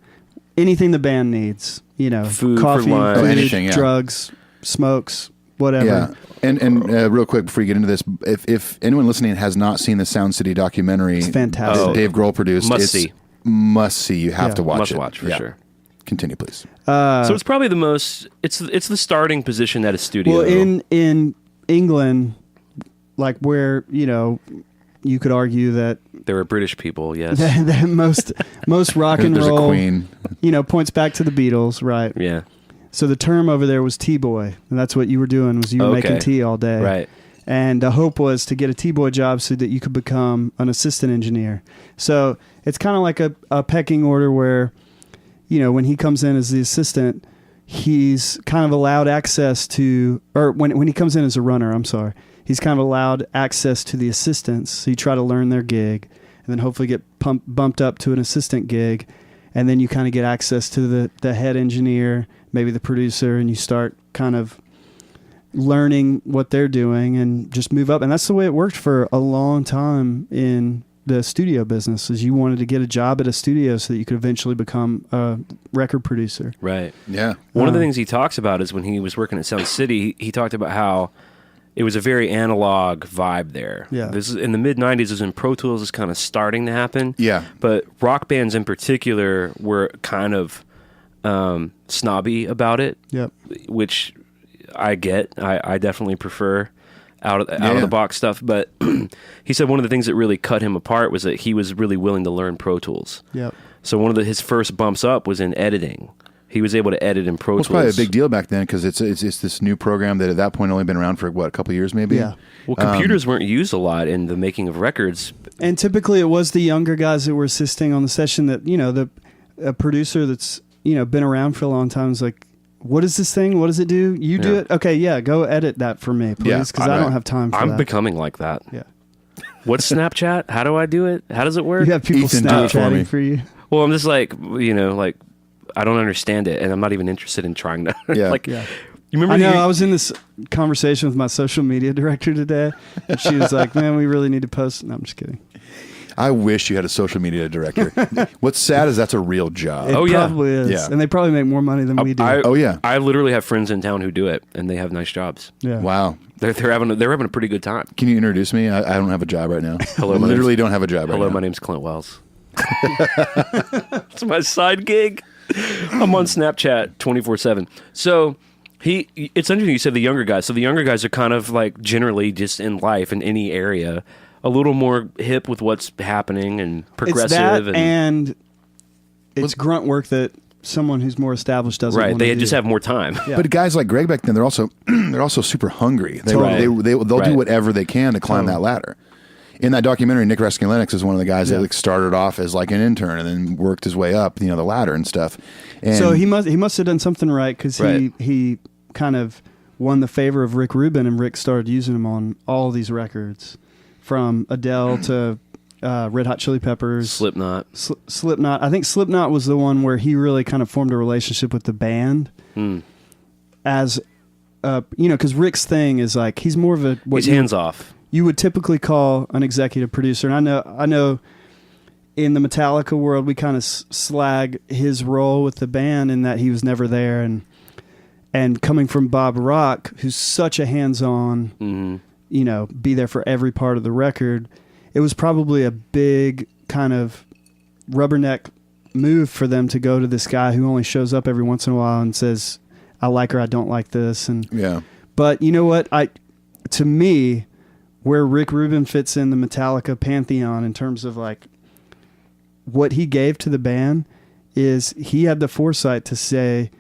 anything the band needs,
food,
coffee,
for lunch.
food,
anything,
drugs, smokes, whatever.
Yeah. And real quick before you get into this, if anyone listening has not seen the Sound City documentary,
It's fantastic.
that Dave Grohl produced, must see. You have to watch
Must
it.
watch for sure.
Continue, please.
So it's probably the most. It's the starting position at a studio.
Well, in England, like where, you know, you could argue that
There were British people, yes.
that most rock and
There's a
roll,
Queen.
you know, points back to the Beatles, right?
Yeah.
So the term over there was T-boy, and that's what you were doing, was you were
Okay.
making tea all day.
Right.
And the hope was to get a T-boy job so that you could become an assistant engineer. So it's kind of like a pecking order where, you know, when he comes in as the assistant, he's kind of allowed access to, or when he comes in as a runner, I'm sorry, he's kind of allowed access to the assistants. So you try to learn their gig and then hopefully get bumped up to an assistant gig. And then you kind of get access to the head engineer, maybe the producer, and you start kind of learning what they're doing and just move up. And that's the way it worked for a long time in the studio business, is you wanted to get a job at a studio so that you could eventually become a record producer.
Right.
Yeah.
One of the things he talks about is when he was working at Sound City, he talked about how it was a very analog vibe there.
Yeah.
This is in the mid 90s is when Pro Tools is kind of starting to happen.
Yeah.
But rock bands in particular were kind of snobby about it.
Yep.
Which I get. I definitely prefer out of
Yeah.
the box stuff. But he said one of the things that really cut him apart was that he was really willing to learn Pro Tools.
Yep.
So one of his first bumps up was in editing. He was able to edit in Pro
Well, it's
Tools.
probably a big deal back then because it's this new program that at that point only been around for what, a couple of years maybe.
Yeah.
Well, computers weren't used a lot in the making of records.
And typically it was the younger guys that were assisting on the session that, you know, a producer that's, you know, been around for a long time is like, what is this thing? What does it do? You do
Yeah.
it? Okay, yeah, go edit that for me, please,
Yeah,
because I don't have time for
I'm
that.
becoming like that.
Yeah.
What's Snapchat? How do I do it? How does it work?
You have people
Ethan, do it for me.
Snapchatting for you.
Well, I'm just like, you know, like I don't understand it, and I'm not even interested in trying to.
Yeah.
like,
Yeah.
you remember?
I know. I was in this conversation with my social media director today, and she was like, "Man, we really need to post." No, I'm just kidding.
I wish you had a social media director. What's sad is that's a real job.
It
Oh, yeah.
probably is,
Yeah.
and they probably make more money than we do.
Oh, yeah.
I literally have friends in town who do it, and they have nice jobs.
yeah.
Wow.
They're having a pretty good time.
Can you introduce me? I don't have a job right now.
Hello,
I
my
literally
name's-
don't have a job right
Hello,
now.
my name's Clint Wells. It's my side gig. I'm on Snapchat 24/7. So it's interesting you said the younger guys. So the younger guys are kind of like generally just in life in any area a little more hip with what's happening and progressive.
It's that, and it's grunt work that someone who's more established doesn't.
right.
want
They
to
just
do.
have more time.
Yeah.
But guys like Greg back then, they're also super hungry. They'll
Totally.
do
Right.
whatever they can to climb that ladder. In that documentary, Nick Reskin-Lennox is one of the guys that like started off as like an intern and then worked his way up, you know, the ladder and stuff. And
So he must have done something right, because
Right.
he kind of won the favor of Rick Rubin, and Rick started using him on all these records, from Adele to Red Hot Chili Peppers,
Slipknot.
Slipknot. I think Slipknot was the one where he really kind of formed a relationship with the band, as you know, because Rick's thing is like he's more of
He's hands off.
you would typically call an executive producer. And I know in the Metallica world, we kind of slag his role with the band in that he was never there. And coming from Bob Rock, who's such a hands-on, you know, be there for every part of the record, it was probably a big kind of rubberneck move for them to go to this guy who only shows up every once in a while and says, I like her, I don't like this. And
yeah.
but you know what? To me, where Rick Rubin fits in the Metallica pantheon in terms of like what he gave to the band is he had the foresight to say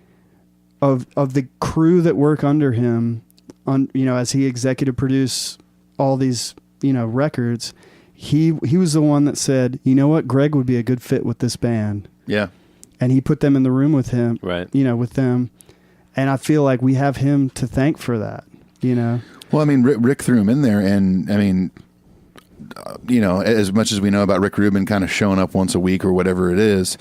of the crew that work under him, on, you know, as he executive produced all these, you know, records, he was the one that said, you know what, Greg would be a good fit with this band.
Yeah.
And he put them in the room with him,
Right.
you know, with them. And I feel like we have him to thank for that, you know.
Well, I mean, Rick threw him in there, and I mean, you know, as much as we know about Rick Rubin kind of showing up once a week or whatever it is,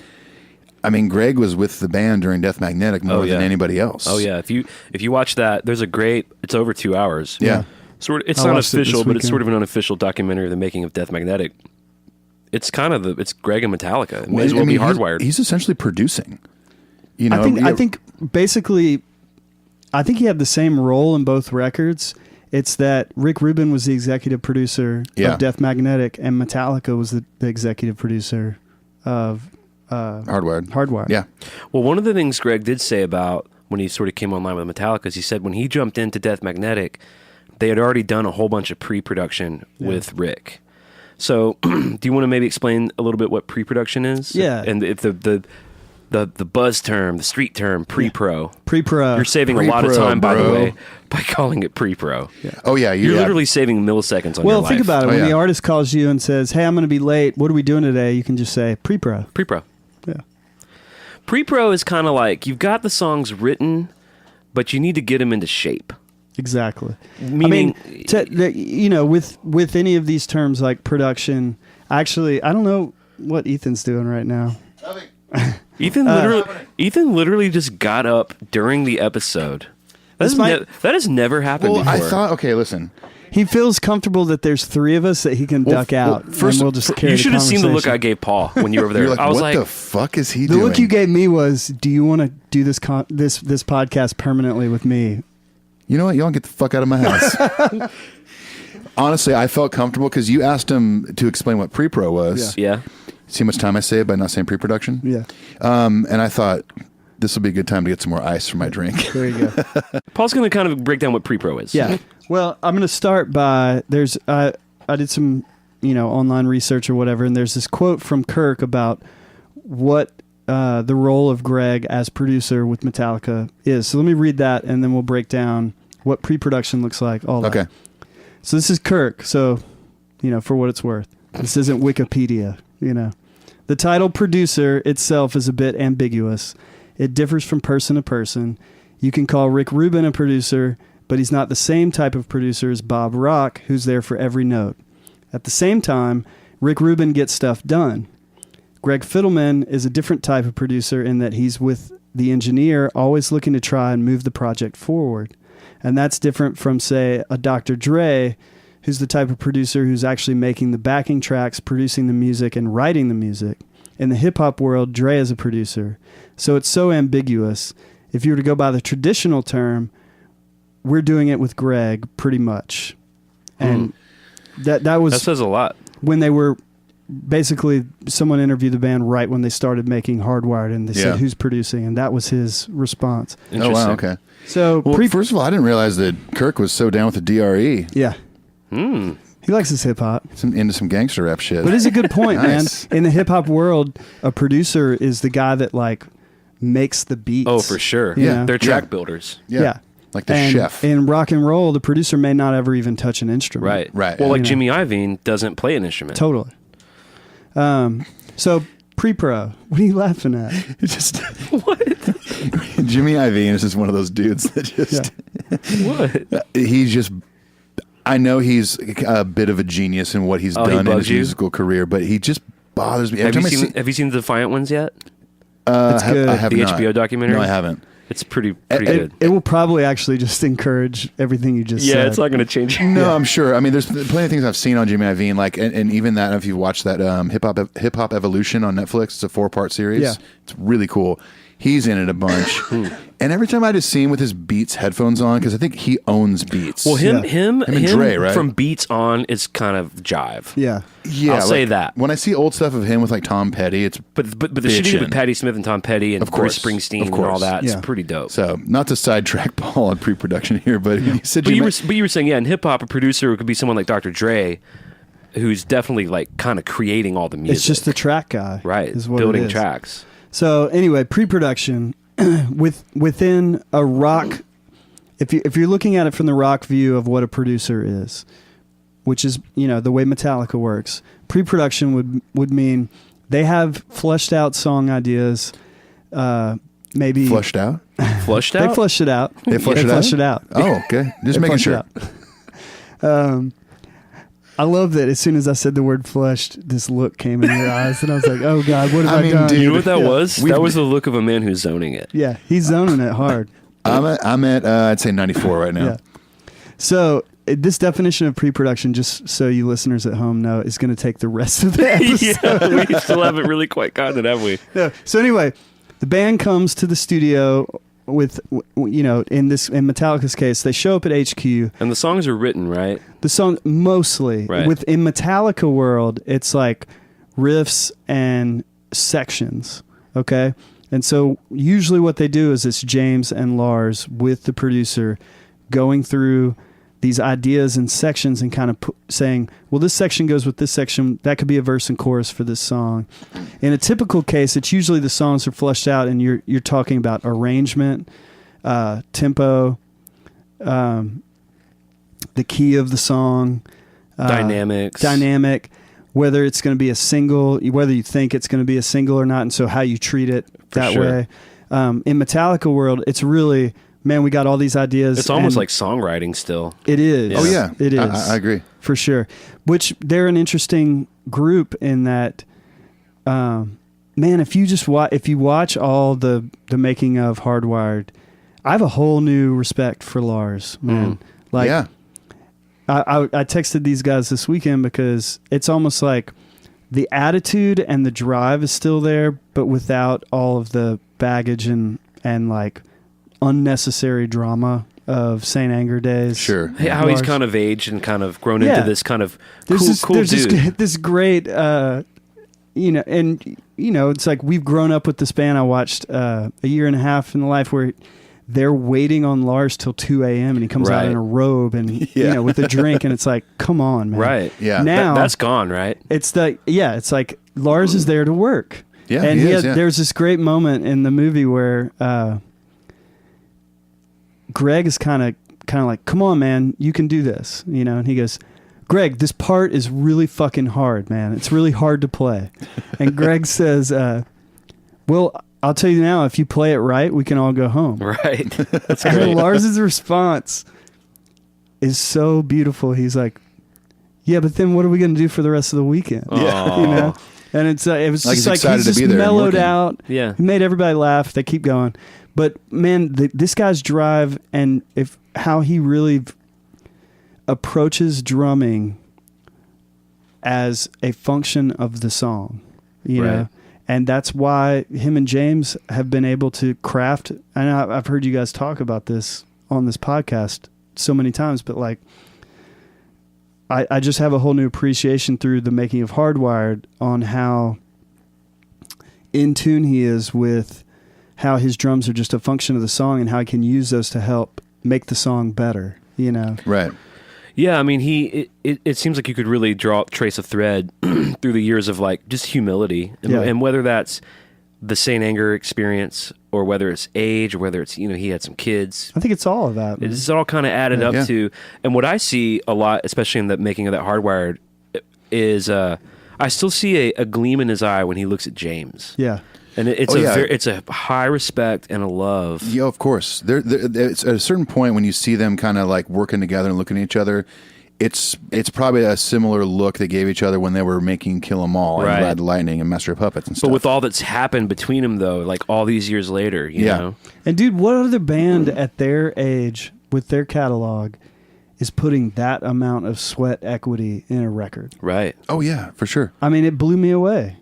I mean, Greg was with the band during Death Magnetic more than anybody else.
Oh yeah, if you watch that, there's a great. It's over 2 hours.
Yeah.
It's
I
not
watched it this
official, but it's
weekend.
sort of an unofficial documentary of the making of Death Magnetic. It's kind of it's Greg and Metallica. It may as well be hardwired.
He's essentially producing. You know,
I think basically, I think he had the same role in both records. It's that Rick Rubin was the executive producer
Yeah.
of Death Magnetic, and Metallica was the executive producer of
Hardwired. Yeah.
Well, one of the things Greg did say about when he sort of came online with Metallica is he said when he jumped into Death Magnetic, they had already done a whole bunch of pre-production with Rick. So, do you want to maybe explain a little bit what pre-production is?
Yeah.
And if the buzz term, the street term, pre-pro.
Pre-pro.
You're saving a lot of
Pre-pro,
time, by the
bro.
way, by calling it pre-pro.
Oh yeah,
You're literally saving milliseconds on your
Well,
life.
think about it.
Oh,
When
yeah.
the artist calls you and says, "Hey, I'm going to be late. What are we doing today?" You can just say pre-pro.
Pre-pro.
Yeah.
Pre-pro is kind of like you've got the songs written, but you need to get them into shape.
Exactly.
Meaning,
with any of these terms like production, actually, I don't know what Ethan's doing right now.
Ethan literally just got up during the episode.
This
That has never happened
Well,
before.
I thought. Okay, listen.
He feels comfortable that there's three of us that he can duck out.
first-
and we'll just carry
You
the
should have seen the look
conversation.
I gave Paul when you were over there.
You're like,
I was
what
like,
the fuck is he
The
doing?
look you gave me was, "Do you want to do this this podcast permanently with me?"
You know what? You don't get the fuck out of my house. Honestly, I felt comfortable because you asked him to explain what pre-pro was.
yeah.
See how much time I saved by not saying pre-production?
Yeah.
And I thought this will be a good time to get some more ice for my drink.
There you go.
Paul's going to kind of break down what pre-pro is.
Yeah. Well, I'm going to start by I did some online research or whatever, and there's this quote from Kirk about what the role of Greg as producer with Metallica is. So let me read that, and then we'll break down what pre-production looks like. All that.
Okay.
So this is Kirk. So for what it's worth, this isn't Wikipedia. The title producer itself is a bit ambiguous. It differs from person to person. You can call Rick Rubin a producer, but he's not the same type of producer as Bob Rock, who's there for every note. At the same time, Rick Rubin gets stuff done. Greg Fidelman is a different type of producer in that he's with the engineer, always looking to try and move the project forward. And that's different from, say, a Dr. Dre, who's the type of producer who's actually making the backing tracks, producing the music, and writing the music. In the hip-hop world, Dre is a producer. So it's so ambiguous. If you were to go by the traditional term, we're doing it with Greg pretty much. And that was...
That says a lot.
when they were... Basically, someone interviewed the band right when they started making Hardwired, and they
Yeah.
said, "Who's producing?" And that was his response.
Oh,
Interesting.
wow. Okay.
So,
Well, first of all, I didn't realize that Kirk was so down with the DRE.
yeah. He likes his hip-hop.
Into some gangster rap shit.
But it's a good point,
Nice.
man. In the hip-hop world, a producer is the guy that, makes the beats.
Oh, for sure.
Yeah.
They're track
Yeah.
builders.
Yeah.
Like the
And
chef.
in rock and roll, the producer may not ever even touch an instrument.
Right.
Right.
Well, like
You know.
Jimmy Iovine doesn't play an instrument.
Totally. So, pre-pro. What are you laughing at?
Just Jimmy Iovine is just one of those dudes that just
What?
he's just. I know he's a bit of a genius in what he's
Oh, he
done in
bugs
his
you?
musical career, but he just bothers me.
Have
Every
you,
time I
seen, have you seen the Defiant ones yet?
It's good.
I have
The
not.
HBO documentary?
No, I haven't.
It's pretty good.
It will probably actually just encourage everything you just
Yeah,
said.
it's not going to change.
No, I'm sure. I mean, there's plenty of things I've seen on Jimmy Iovine, and even that. If you've watched that Hip Hop Evolution on Netflix, it's a 4-part series.
Yeah.
It's really cool. He's in it a bunch, and every time I just see him with his Beats headphones on, because I think he owns Beats.
Well, him
and Dre, right?
from Beats On is kind of jive.
Yeah.
yeah,
I'll say that.
When I see old stuff of him with Tom Petty, it's
But the shit he did with
bitchin'.
Patty Smith and Tom Petty and
Of course.
Bruce Springsteen
Of
and all
course.
that, it's
Yeah.
pretty dope.
so not to sidetrack Paul on pre-production here, but you said
But you
Jimmy-
were saying, yeah, in hip hop, a producer could be someone like Dr. Dre, who's definitely kind of creating all the music.
It's just the track guy.
right,
Is what
building
it is.
tracks.
So anyway, pre-production within a rock. If you're looking at it from the rock view of what a producer is, which is the way Metallica works, pre-production would mean they have fleshed out song ideas. Maybe
flushed out.
Flushed
They
out?
flushed it out.
They flushed
Flushed
it out.
it out.
Oh, okay. Just
They
making
flushed it
sure.
out. I love that as soon as I said the word flushed, this look came in your eyes, and I was like, "Oh God, what have I,
I mean,
done?"
dude,
You know what that
Yeah.
was?
We've-
That was the look of a man who's zoning it.
Yeah, he's zoning it hard.
I'm at I'd say 94 right now.
Yeah. So this definition of pre-production, just so you listeners at home know, is going to take the rest of the episode.
Yeah, we still haven't really quite gotten it, have we?
No. So anyway, the band comes to the studio with, in Metallica's case, they show up at HQ.
And the songs are written, right?
The song mostly
Right.
within Metallica world, it's like riffs and sections. Okay. And so usually what they do is it's James and Lars with the producer going through these ideas and sections and kind of saying, well, this section goes with this section. That could be a verse and chorus for this song. In a typical case, it's usually the songs are fleshed out and you're talking about arrangement, tempo, the key of the song, dynamic, whether it's going to be a single, whether you think it's going to be a single or not, and so how you treat it that way. In Metallica world, it's really, man, we got all these ideas.
It's almost like songwriting still.
It is.
Oh yeah,
it is.
I agree
for sure. Which they're an interesting group in that, man. If you just if you watch all the making of Hardwired, I have a whole new respect for Lars, man. Like,
yeah.
I texted these guys this weekend because it's almost like the attitude and the drive is still there, but without all of the baggage and like unnecessary drama of Saint Anger days.
Sure.
How he's kind of aged and kind of grown into this kind of cool
there's
dude.
This great, it's like we've grown up with this band. I watched a year and a half in the life where they're waiting on Lars till 2 a.m. and he comes out in a robe and with a drink, and it's like, come on, man.
Right.
Yeah.
Now
that's gone, right?
it's like Lars is there to work.
Yeah.
And
yeah.
there's this great moment in the movie where Greg is kind of like, come on, man, you can do this, and he goes, Greg, this part is really fucking hard, man. It's really hard to play. And Greg says, well, I'll tell you now, if you play it right, we can all go home.
Right. That's
And
great.
Lars's response is so beautiful. He's like, yeah, but then what are we going to do for the rest of the weekend?
Yeah.
And it was
Like
just
he's
like,
excited
he's
to
just
be there and
mellowed
working.
out.
Yeah.
He made everybody laugh. They keep going. But man, this guy's drive and how he really approaches drumming as a function of the song, you know? And that's why him and James have been able to craft. I know I've heard you guys talk about this on this podcast so many times, but like, I just have a whole new appreciation through the making of Hardwired on how in tune he is with how his drums are just a function of the song and how he can use those to help make the song better,
Right.
Yeah, I mean, it seems like you could really trace a thread through the years of like just humility, and whether that's the Saint Anger experience or whether it's age or whether it's he had some kids.
I think it's all of that. Man.
It's all kind of added up to, and what I see a lot, especially in the making of that Hardwired, is I still see a gleam in his eye when he looks at James.
Yeah.
And it's a high respect and a love.
Yeah, of course. It's at a certain point when you see them kind of like working together and looking at each other, it's probably a similar look they gave each other when they were making Kill 'Em All and Ride the Lightning and Master of Puppets and stuff.
But with all that's happened between them, though, like all these years later, you know?
And dude, what other band at their age with their catalog is putting that amount of sweat equity in a record?
Right.
Oh yeah, for sure.
I mean, it blew me away.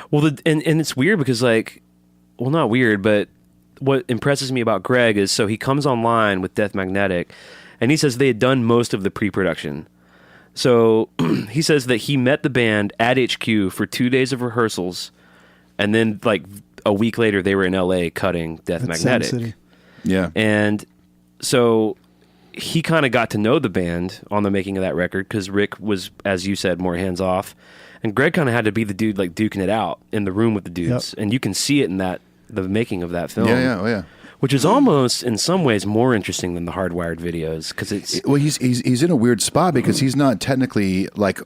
Well, and it's weird because not weird, but what impresses me about Greg is so he comes online with Death Magnetic, and he says they had done most of the pre-production. So he says that he met the band at HQ for 2 days of rehearsals, and then like a week later they were in LA cutting Death Magnetic.
Sound City.
Yeah.
And so he kind of got to know the band on the making of that record because Rick was, as you said, more hands off. And Greg kind of had to be the dude like duking it out in the room with the dudes. And you can see it in the making of that film.
Yeah.
Which is almost, in some ways, more interesting than the Hardwired videos because it's...
Well, he's in a weird spot because he's not technically like,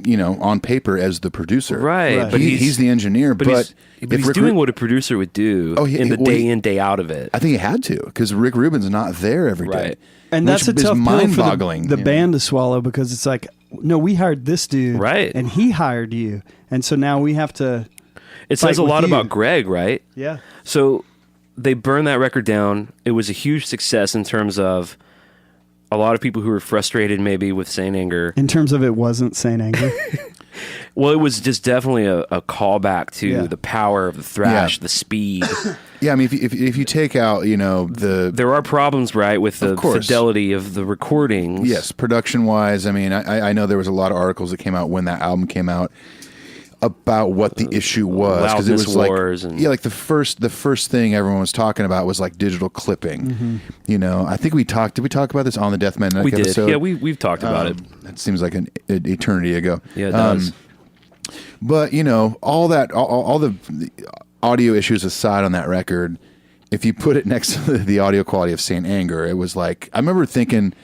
on paper as the producer.
Right.
But he's the engineer. But
he's doing what a producer would do day in, day out of it.
I think he had to because Rick Rubin's not there every day.
Right.
And that's a
Which is
tough pill
mind-boggling,
for the band to swallow because it's like, no, we hired this dude,
right?
And he hired you, and so now we have to.
It says a lot about Greg, right?
Yeah.
So they burned that record down. It was a huge success in terms of a lot of people who were frustrated maybe with Saint Anger.
In terms of it wasn't Saint Anger.
Well, it was just definitely a callback to the power of the thrash, the speed.
Yeah, I mean, if you take out,
there are problems, right, with the fidelity of the recordings.
Yes, production-wise, I mean, I know there was a lot of articles that came out when that album came out about what the issue was, because it
loudness
was
wars
like
and-
like the first thing everyone was talking about was like digital clipping. You know, I think did we talk about this on the Deathman
We did.
episode?
Yeah, we've talked about it.
It seems like an eternity ago.
Yeah, it does.
But you know, all the audio issues aside on that record, if you put it next to the audio quality of Saint Anger, it was like, I remember thinking,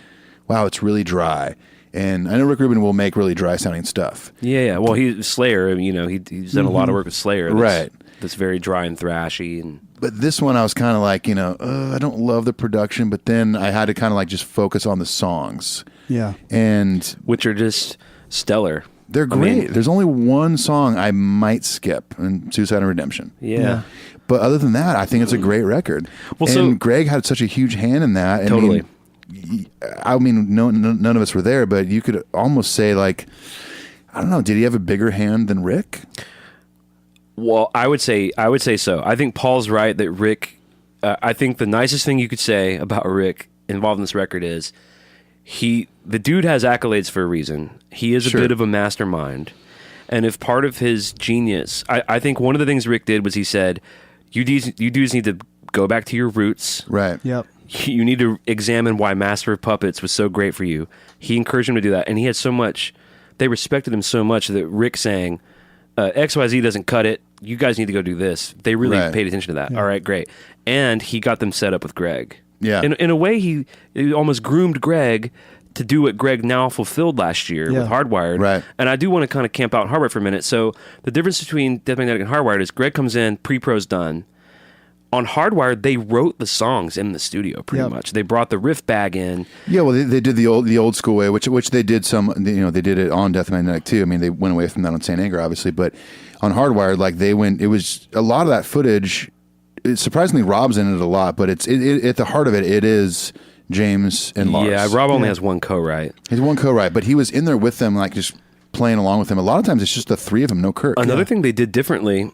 wow, it's really dry. And I know Rick Rubin will make really dry sounding stuff.
Yeah. Well, Slayer. You know, he's done a lot of work with Slayer.
Right.
That's very dry and thrashy. And
But this one, I was kind of like, you know, I don't love the production, but then I had to kind of like just focus on the songs.
Yeah.
And
which are just stellar.
they're great. There's only one song I might skip, in Suicide and Redemption.
Yeah.
But other than that, I think it's a great record.
Well,
and
so-
Greg had such a huge hand in that.
Totally.
I mean, none of us were there, but you could almost say, like, I don't know, did he have a bigger hand than Rick?
Well, I would say so. I think Paul's right that Rick. I think the nicest thing you could say about Rick involved in this record is the dude has accolades for a reason. He is a bit of a mastermind, and if part of his genius, I think one of the things Rick did was he said, "You dudes need to go back to your roots."
Right.
Yep.
You need to examine why Master of Puppets was so great for you. He encouraged him to do that, and he had so much. They respected him so much that Rick saying, XYZ doesn't cut it. You guys need to go do this. They really paid attention to that.
Yeah.
All right, great. And he got them set up with Greg.
Yeah.
In a way, he almost groomed Greg to do what Greg now fulfilled last year with Hardwired.
Right.
And I do want to kind of camp out on Hardwired for a minute. So the difference between Death Magnetic and Hardwired is Greg comes in, pre-pro's done. On Hardwired, they wrote the songs in the studio pretty much. They brought the riff bag in.
Yeah, well, they did the old school way, which they did they did it on Death Magnetic too. I mean, they went away from that on Saint Anger, obviously, but on Hardwired, like it was a lot of that footage. Surprisingly, Rob's in it a lot, but it's at the heart of it. It is James and Lars.
Yeah, Rob only has one co-write.
He's one co-write, but he was in there with them, like just playing along with them. A lot of times, it's just the three of them, no Kirk.
Another thing they did differently.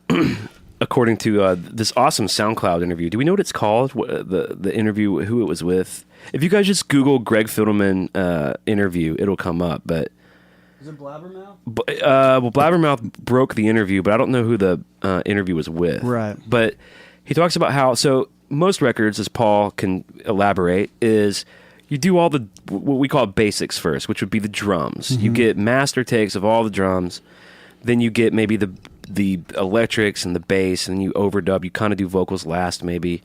According to this awesome SoundCloud interview, do we know what it's called? The interview, who it was with? If you guys just Google Greg Filament interview, it'll come up. But
Is it Blabbermouth?
well, Blabbermouth broke the interview, but I don't know who the interview was with.
Right.
But he talks about how most records, as Paul can elaborate, is you do all the what we call basics first, which would be the drums. You get master takes of all the drums, then you get maybe the electrics and the bass, and you overdub. You kind of do vocals last, maybe.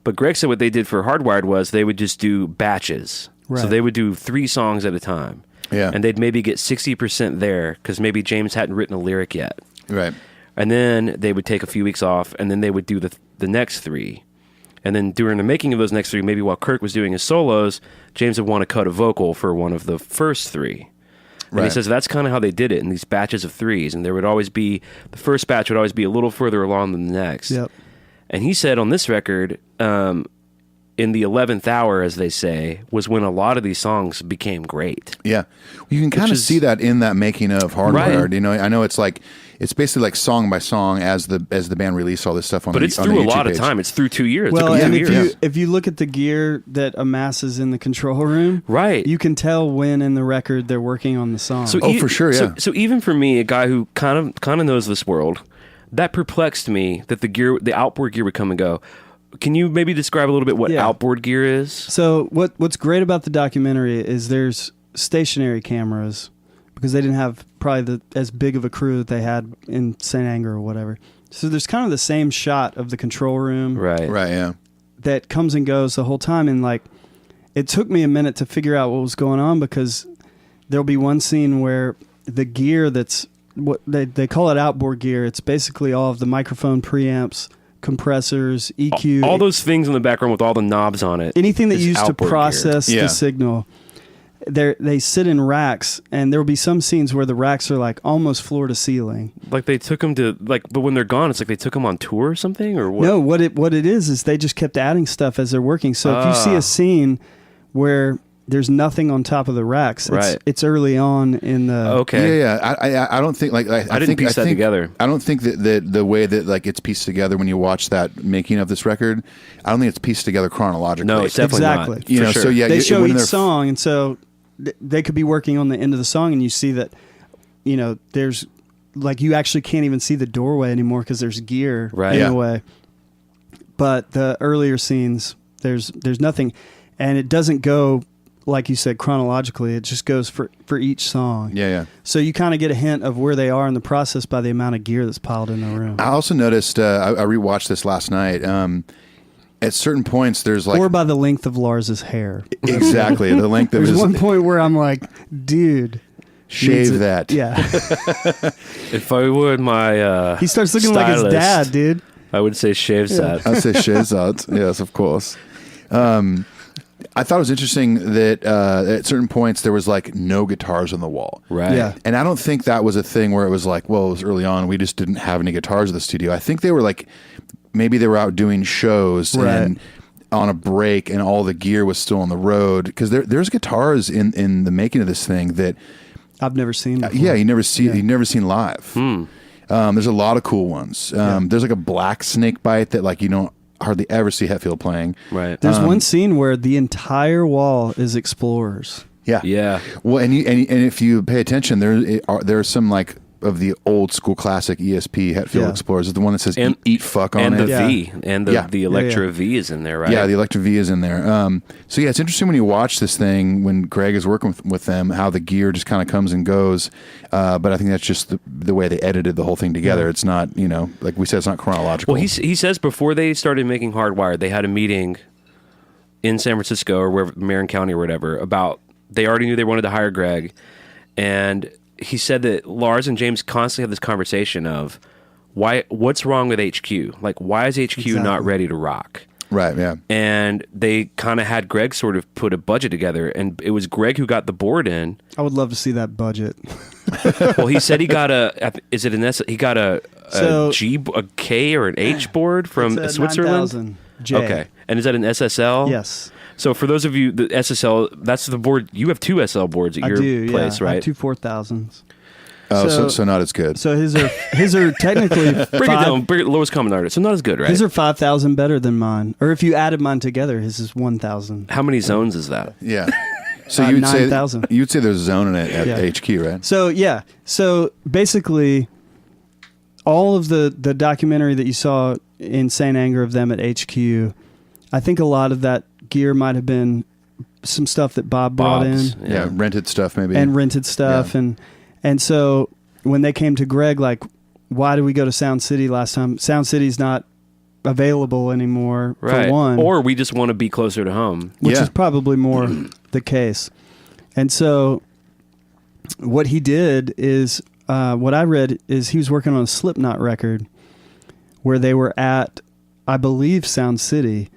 But Greg said what they did for Hardwired was they would just do batches.
Right.
So they would do 3 songs at a time.
Yeah.
And they'd maybe get 60% there because maybe James hadn't written a lyric yet.
Right.
And then they would take a few weeks off, and then they would do the next 3. And then during the making of those next 3, maybe while Kirk was doing his solos, James would want to cut a vocal for one of the first 3. And he
Right.
says that's kind of how they did it in these batches of 3s. And there would always be, the first batch would always be a little further along than the next.
Yep.
And he said on this record, in the 11th hour, as they say, was when a lot of these songs became great.
Yeah, you can kind of
is-
see that in that making of Hardwired.
Right.
You know, I know it's basically like song by song as the band released all this stuff on.
But
the,
it's
on the
through a
YouTube
lot of
page.
time. It's through 2 years.
Well,
it took
and
them 2 years.
if you look at the gear that amasses in the control room,
Right.
you can tell when in the record they're working on the song.
So
Oh, for sure, yeah.
So even for me, a guy who kind of knows this world, that perplexed me that the outboard gear would come and go. Can you maybe describe a little bit what outboard gear is?
So what's great about the documentary is there's stationary cameras because they didn't have probably as big of a crew that they had in St. Anger or whatever. So there's kind of the same shot of the control room
Right.
Right. Yeah.
that comes and goes the whole time. And like, it took me a minute to figure out what was going on because there'll be one scene where the gear that's what they call it outboard gear. It's basically all of the microphone preamps, compressors, EQ,
All those things in the background with all the knobs on it.
anything that
is
you use to
outboard gear.
process
Yeah.
the signal. They sit in racks, and there will be some scenes where the racks are like almost floor to ceiling.
Like they took them to but when they're gone, it's like they took them on tour or something, or what?
No, what it is they just kept adding stuff as they're working. So if you see a scene where there's nothing on top of the racks,
Right.
it's early on in the.
Okay.
Yeah. I don't think
I didn't piece that together.
I don't think that the way that like it's pieced together when you watch that making of this record, I don't think it's pieced together chronologically.
No, it's definitely
Exactly.
not.
You
for
know,
sure.
so yeah,
They show
when
each
they're-
song, and so they could be working on the end of the song, and you see that, there's like you actually can't even see the doorway anymore because there's gear
Right.
in
Yeah.
the way. But the earlier scenes, there's nothing, and it doesn't go like you said chronologically. It just goes for each song.
Yeah.
So you kind of get a hint of where they are in the process by the amount of gear that's piled in the room.
I also noticed, I rewatched this last night. At certain points, there's like
Or by the length of Lars's hair.
exactly the length of
There's
his.
one point where I'm like, dude,
Shave
needs it.
that.
Yeah.
If I would, my
He starts looking like his
stylist,
dad, dude.
I would say shaves that.
I say shaves out. Yes, of course. I thought it was interesting that at certain points there was like no guitars on the wall.
Right.
Yeah.
And I don't think that was a thing where it was like, well, it was early on. We just didn't have any guitars in the studio. I think they were like, maybe they were out doing shows
Right.
and on a break, and all the gear was still on the road. Because there's guitars in the making of this thing that,
I've never seen before.
yeah, you never seen live. There's a lot of cool ones. There's like a black snake bite that like you don't hardly ever see Hetfield playing.
Right.
There's one scene where the entire wall is Explorers.
Yeah.
Yeah.
Well, and if you pay attention, there are some like of the old school classic ESP Hetfield
Yeah.
Explorers. The one that says
And-
eat fuck on
And
it.
the
Yeah.
V and
Yeah.
the Electra V is in there, right?
Yeah, the Electra V is in there. So yeah, it's interesting when you watch this thing when Greg is working with them, how the gear just kind of comes and goes. But I think that's just the way they edited the whole thing together. It's not, like we said, it's not chronological.
Well, he says before they started making Hardwired, they had a meeting in San Francisco or wherever, Marin County or whatever, about they already knew they wanted to hire Greg, and he said that Lars and James constantly have this conversation of what's wrong with HQ? Like, why is HQ not
Exactly.
ready to rock?
Right, yeah.
And they kind of had Greg sort of put a budget together, and it was Greg who got the board in.
I would love to see that budget.
Well, he said he got he got a
So-
a K or an H board from
It's a
Switzerland.
9000 J.
Okay, and is that an SSL?
Yes.
So for those of you, the SSL, that's the board. You have two SL boards at
I
your
do,
place,
yeah. I
right?
have two 4000s.
Oh, so not as good.
So his are technically
Bring it down. Bring it lowest common denominator. So not as good, right?
His are 5,000 better than mine. Or if you added mine together, his is 1,000.
How many zones is that?
Yeah. So
9,000.
you'd say there's zoning it at
Yeah.
HQ, right?
So yeah. So basically, all of the documentary that you saw, Insane Anger of them at HQ, I think a lot of that gear might have been some stuff that Bob brought
Bob's,
in
Yeah, rented stuff maybe.
and rented stuff,
Yeah.
and so when they came to Greg, like, why did we go to Sound City last time? Sound City's not available anymore
Right.
for one,
Or we just want to be closer to home.
which
Yeah.
is probably more the case. And so what he did is, what I read is he was working on a Slipknot record where they were at, I believe, Sound City,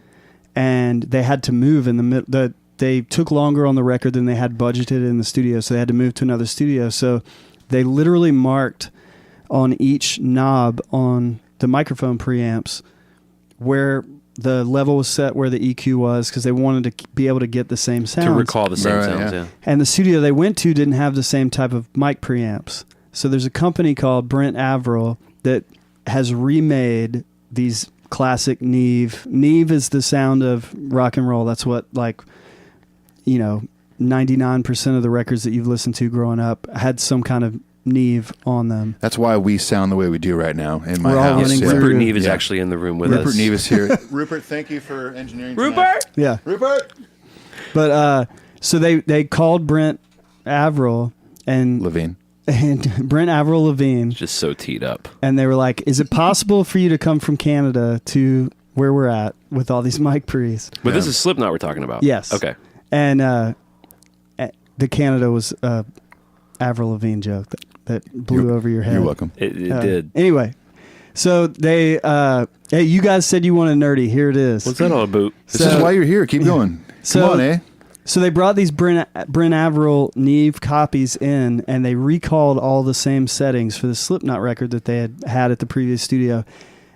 and they had to move in the middle. They took longer on the record than they had budgeted in the studio, so they had to move to another studio. So they literally marked on each knob on the microphone preamps where the level was set, where the EQ was, because they wanted to be able to get the same sounds.
To recall the same
Right,
sounds,
yeah.
yeah.
And the studio they went to didn't have the same type of mic preamps. So there's a company called Brent Averill that has remade these classic Neve. Neve is the sound of rock and roll. That's what, 99% of the records that you've listened to growing up had some kind of Neve on them.
That's why we sound the way we do right now in my
We're all
house.
running
Yeah.
through-
Rupert Neve is
Yeah.
actually in the room with us.
Rupert Neve is here. Rupert, thank you for engineering tonight.
Rupert!
Yeah.
Rupert!
But so they called Brent Averill and
Levine.
Brent Averill Levine,
Just so teed up.
and they were like, "Is it possible for you to come from Canada to where we're at with all these mic pre's?"
But this
Yeah.
is Slipknot we're talking about.
Yes.
Okay.
And the Canada was Avril Lavigne joke that blew over your head.
You're welcome.
It did.
Anyway, so they, hey, you guys said you wanted nerdy. Here it is.
What's that all about?
This is why you're here. Keep going.
So-
Come on, eh?
So they brought these Brent Averill Neve copies in, and they recalled all the same settings for the Slipknot record that they had at the previous studio.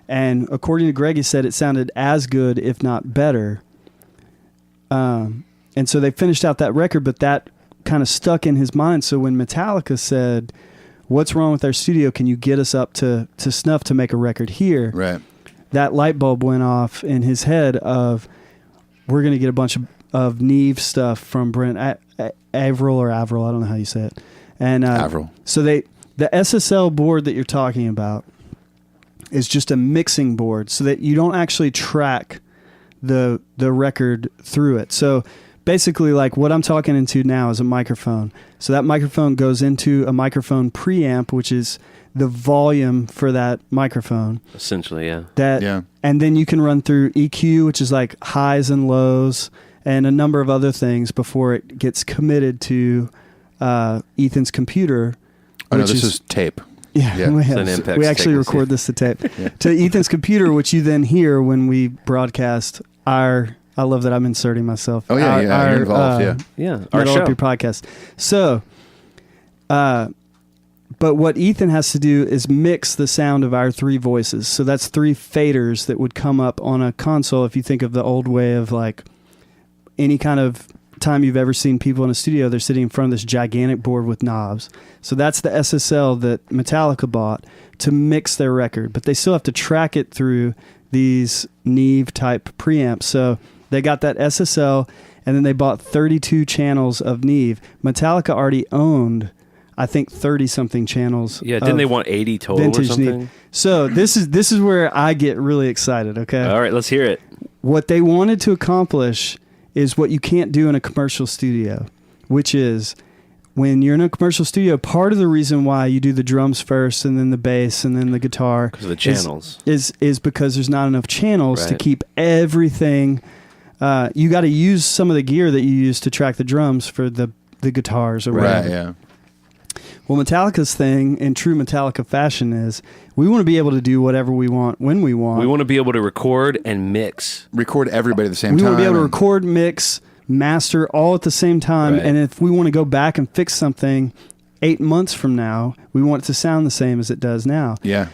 And according to Greg, he said it sounded as good, if not better. And so they finished out that record, but that kind of stuck in his mind. So when Metallica said, "What's wrong with our studio? Can you get us up to snuff to make a record here?"
Right.
That light bulb went off in his head of, we're going to get a bunch of Neve stuff from Brent Averill or Averill, I don't know how you say it. And
Averill.
So they The SSL board that you're talking about is just a mixing board so that you don't actually track the record through it. So basically, like what I'm talking into now is a microphone. So that microphone goes into a microphone preamp, which is the volume for that microphone.
Essentially, yeah.
And then you can run through EQ, which is like highs and lows, and a number of other things before it gets committed to Ethan's computer.
Oh, no, this is tape.
Yeah, we actually record this to tape. To Ethan's computer, which you then hear when we broadcast our... I love that I'm inserting myself.
Oh, yeah, you're involved,
Yeah, our
Metal
show.
Up Your Podcast. So, but what Ethan has to do is mix the sound of our three voices. So that's three faders that would come up on a console. If you think of the old way of like any kind of time you've ever seen people in a studio, they're sitting in front of this gigantic board with knobs. So that's the SSL that Metallica bought to mix their record, but they still have to track it through these Neve type preamps. So they got that SSL, and then they bought 32 channels of Neve. Metallica already owned, I think, 30-something channels.
Yeah, didn't they want 80 total or something?
Neve. So this is where I get really excited, okay?
All right, let's hear it.
What they wanted to accomplish is what you can't do in a commercial studio, which is when you're in a commercial studio, part of the reason why you do the drums first and then the bass and then the guitar
because of the channels
is because there's not enough channels to
Right.
keep everything. You got to use some of the gear that you use to track the drums for the guitars or whatever.
Right, yeah.
Well, Metallica's thing in true Metallica fashion is we want to be able to do whatever we want when we want.
We want to be able to record and mix.
Record everybody at the same
We
time.
want to be able to
and-
record, mix, master all at the same time.
Right.
And if we want to go back and fix something 8 months from now, we want it to sound the same as it does now.
Yeah.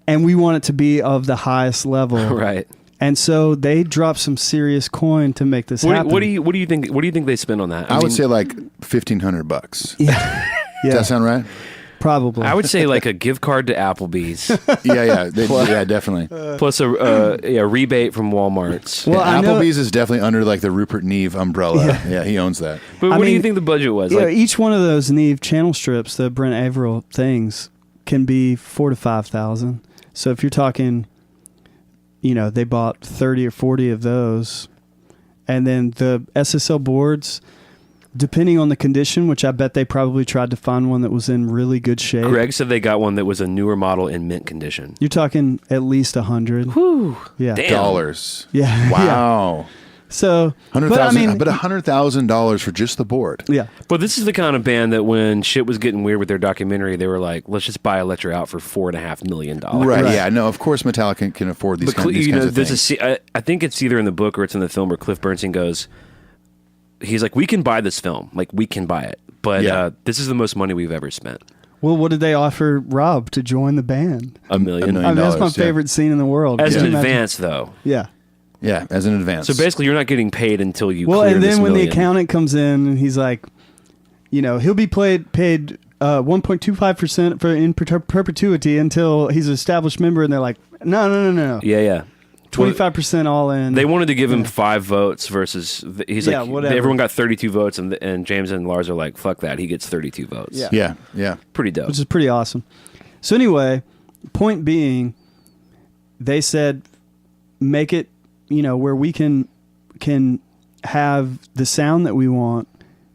And we want it to be of the highest level.
Right.
And so they dropped some serious coin to make this happen.
What do you think they spend on that?
I would say like $1,500.
Yeah.
Does that sound right?
Probably.
I would say like a gift card to Applebee's
Yeah. Yeah, definitely.
plus a rebate from Walmart's.
Well,
Yeah,
I know-
Applebee's is definitely under like the Rupert Neve umbrella. Yeah, he owns that.
But
I
what do you
mean,
think the budget was?
Yeah,
Like,
each one of those Neve channel strips, the Brent Averill things, can be $4,000 to $5,000. So if you're talking, they bought 30 or 40 of those, and then the SSL boards, depending on the condition, which I bet they probably tried to find one that was in really good shape.
Greg said they got one that was a newer model in mint condition.
You're talking at least 100.
Whew.
Yeah.
Damn.
Dollars.
Yeah. Yeah.
Wow.
So,
$100,000.
but I mean,
but $100,000 for just the board.
yeah.
But this is the kind of band that when shit was getting weird with their documentary, they were like, let's just buy Electra out for $4.5 million.
Right. Yeah. No. Of course, Metallica can afford these,
But
these kinds of
there's
things.
I think it's either in the book or it's in the film where Cliff Bernstein goes, he's like, we can buy this film. Like, we can buy it. But
Yeah.
this is the most money we've ever spent.
Well, what did they offer Rob to join the band?
$1 million.
$1 million.
I mean, that's my
yeah.
favorite scene in the world.
As
Can
an
you imagine?
advance, though.
Yeah.
Yeah, as an advance.
So basically, you're not getting paid until you
Well,
clear
and
this
then when
million.
the accountant comes in and he's like, he'll be paid 1.25% for in perpetuity until he's an established member, and they're like, no,
Yeah.
25% all in.
They wanted to give him 5 votes versus he's
Yeah,
like
whatever.
everyone got 32 votes and James and Lars are like fuck that, he gets 32 votes.
Yeah.
Yeah.
Pretty dope.
which is pretty awesome. So anyway, point being, they said make it where we can have the sound that we want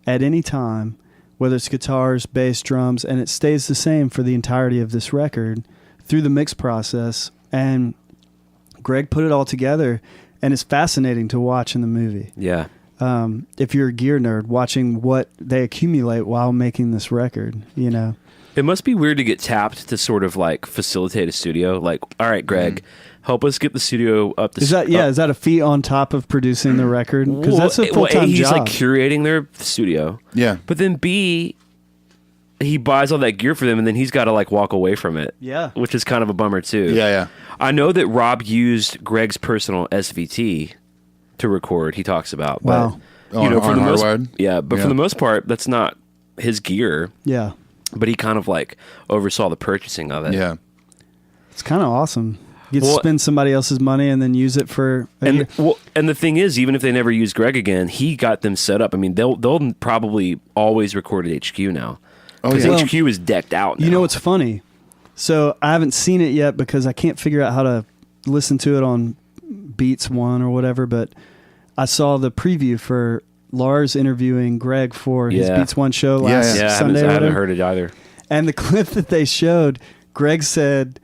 at any time, whether it's guitars, bass, drums, and it stays the same for the entirety of this record through the mix process. And Greg put it all together, and it's fascinating to watch in the movie.
Yeah.
If you're a gear nerd, watching what they accumulate while making this record,
It must be weird to get tapped to sort of like facilitate a studio. Like, all right, Greg, help us get the studio up to
Is that is that a fee on top of producing the record? Because
Well,
that's a full time
A, he's
job.
like curating their studio.
Yeah.
But then B, he buys all that gear for them and then he's got to like walk away from it.
Yeah.
Which is kind of a bummer too.
Yeah.
I know that Rob used Greg's personal SVT to record. He talks about.
Wow.
But, for
On
the most,
Hardwired?
yeah, but
Yeah.
for the most part, that's not his gear.
Yeah,
But he kind of like oversaw the purchasing of it.
Yeah.
it's kind of awesome. You get
Well-
to spend somebody else's money and then use it for a year.
And the thing is, even if they never use Greg again, he got them set up. I mean, they'll probably always record at HQ now.
Oh,
Because
yeah.
HQ is decked out now.
You know what's funny? So I haven't seen it yet because I can't figure out how to listen to it on Beats One or whatever, but I saw the preview for Lars interviewing Greg for his
Yeah.
Beats One show
Yeah,
last
Yeah,
Sunday.
I
or
haven't
whatever.
heard it either.
And the clip that they showed, Greg said,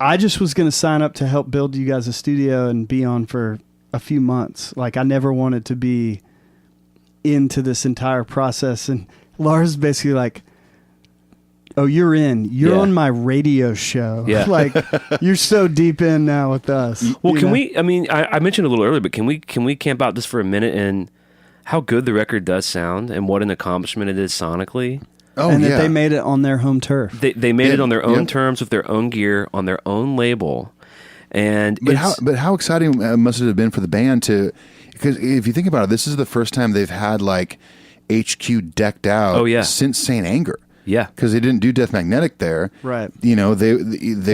I just was going to sign up to help build you guys a studio and be on for a few months. Like, I never wanted to be into this entire process. And Lars basically like, oh, you're in. You're
Yeah.
on my radio show.
Yeah.
Like, you're so deep in now with us.
Well,
You
can
know?
we? I mean, I mentioned a little earlier, but can we camp out just for a minute and how good the record does sound and what an accomplishment it is sonically?
Oh,
and
yeah.
that they made it on their home turf.
They made it on their own
Yep.
terms with their own gear on their own label, and
But
it's,
how exciting must it have been for the band to? Because if you think about it, this is the first time they've had like HQ decked out.
Oh, yeah.
Since Saint Anger.
yeah.
Because they didn't do Death Magnetic there.
Right.
You know, they
Well,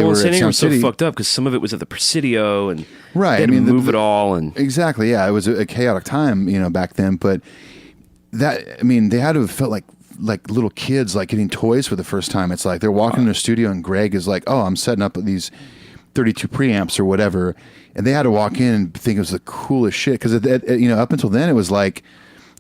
were
San
at
Diego
Sound
was so
City.
fucked up because some of it was at the Presidio and
Right,
they had
I mean,
to
the-
move it all and
Exactly. Yeah, it was a chaotic time, you know, back then. But that, I mean, they had to have felt like little kids, like getting toys for the first time. It's like they're walking in the studio and Greg is like, "Oh, I'm setting up these 32 preamps or whatever," and they had to walk in and think it was the coolest shit because you know, up until then it was like,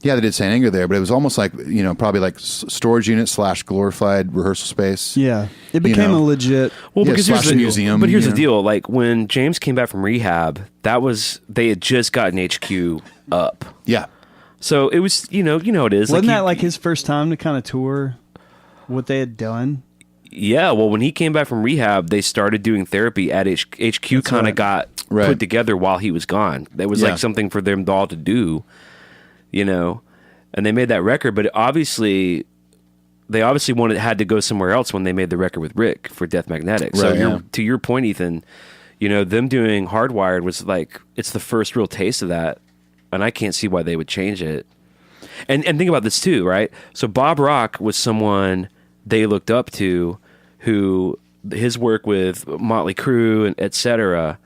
yeah, they did Saint Anger there, but it was almost like, you know, probably like storage unit / glorified rehearsal space.
Yeah. It became
know.
a legit.
well,
Yeah,
because
slash
here's the
museum,
But here's
you
the
know.
deal: like when James came back from rehab, they had just gotten HQ up.
Yeah.
So it was, you know it is.
Wasn't
he-
that like his first time to kind of tour what they had done?
Yeah, well, when he came back from rehab, they started doing therapy at HQ. Kind of
right.
got
Right.
put together while he was gone. That was
Yeah.
like something for them all to do, you know. And they made that record, but obviously, they had to go somewhere else when they made the record with Rick for Death Magnetic. So
Right, yeah.
to your point, Ethan, you know, them doing Hardwired was like it's the first real taste of that, and I can't see why they would change it. And think about this too, right? So Bob Rock was someone they looked up to, who his work with Motley Crue and etc.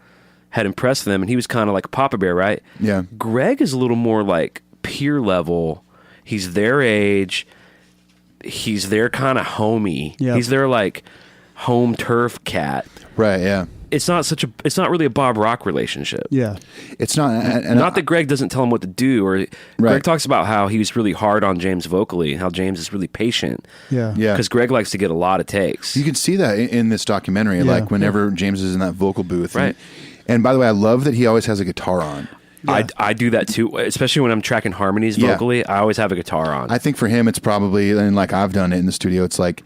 had impressed them, and he was kind of like a Papa Bear, right?
Yeah.
Greg is a little more like peer level. He's their age. He's their kind of homie.
Yep.
He's their like home turf cat.
Right. Yeah.
It's not really a Bob Rock relationship.
Yeah.
It's not. And
Not that Greg doesn't tell him what to do, or
Right.
Greg talks about how he was really hard on James vocally and how James is really patient.
Yeah.
Yeah.
Because Greg likes to get a lot of takes.
You can see that in this documentary,
Yeah.
like whenever James is in that vocal booth.
Right.
And by the way, I love that he always has a guitar on.
I do that too, especially when I'm tracking harmonies
Yeah.
vocally. I always have a guitar on.
I think for him, it's probably, and like I've done it in the studio, it's like,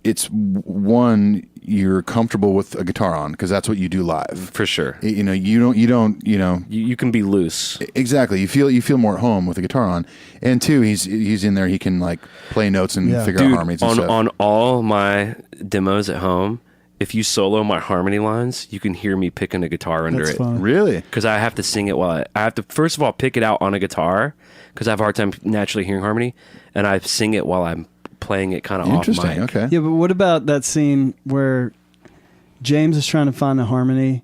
it's one, you're comfortable with a guitar on because that's what you do live.
for sure.
You know, you don't,
You can be loose.
exactly. You feel more at home with a guitar on. And two, he's in there. He can like play notes and
Yeah.
figure out
Dude,
harmonies and
on
stuff.
on all my demos at home, if you solo my harmony lines, you can hear me picking a guitar under
That's
it.
fun.
Really?
Because I have to sing it while I have to first of all pick it out on a guitar because I have a hard time naturally hearing harmony, and I sing it while I'm playing it kind of off mic.
Interesting. Okay.
Yeah, but what about that scene where James is trying to find the harmony,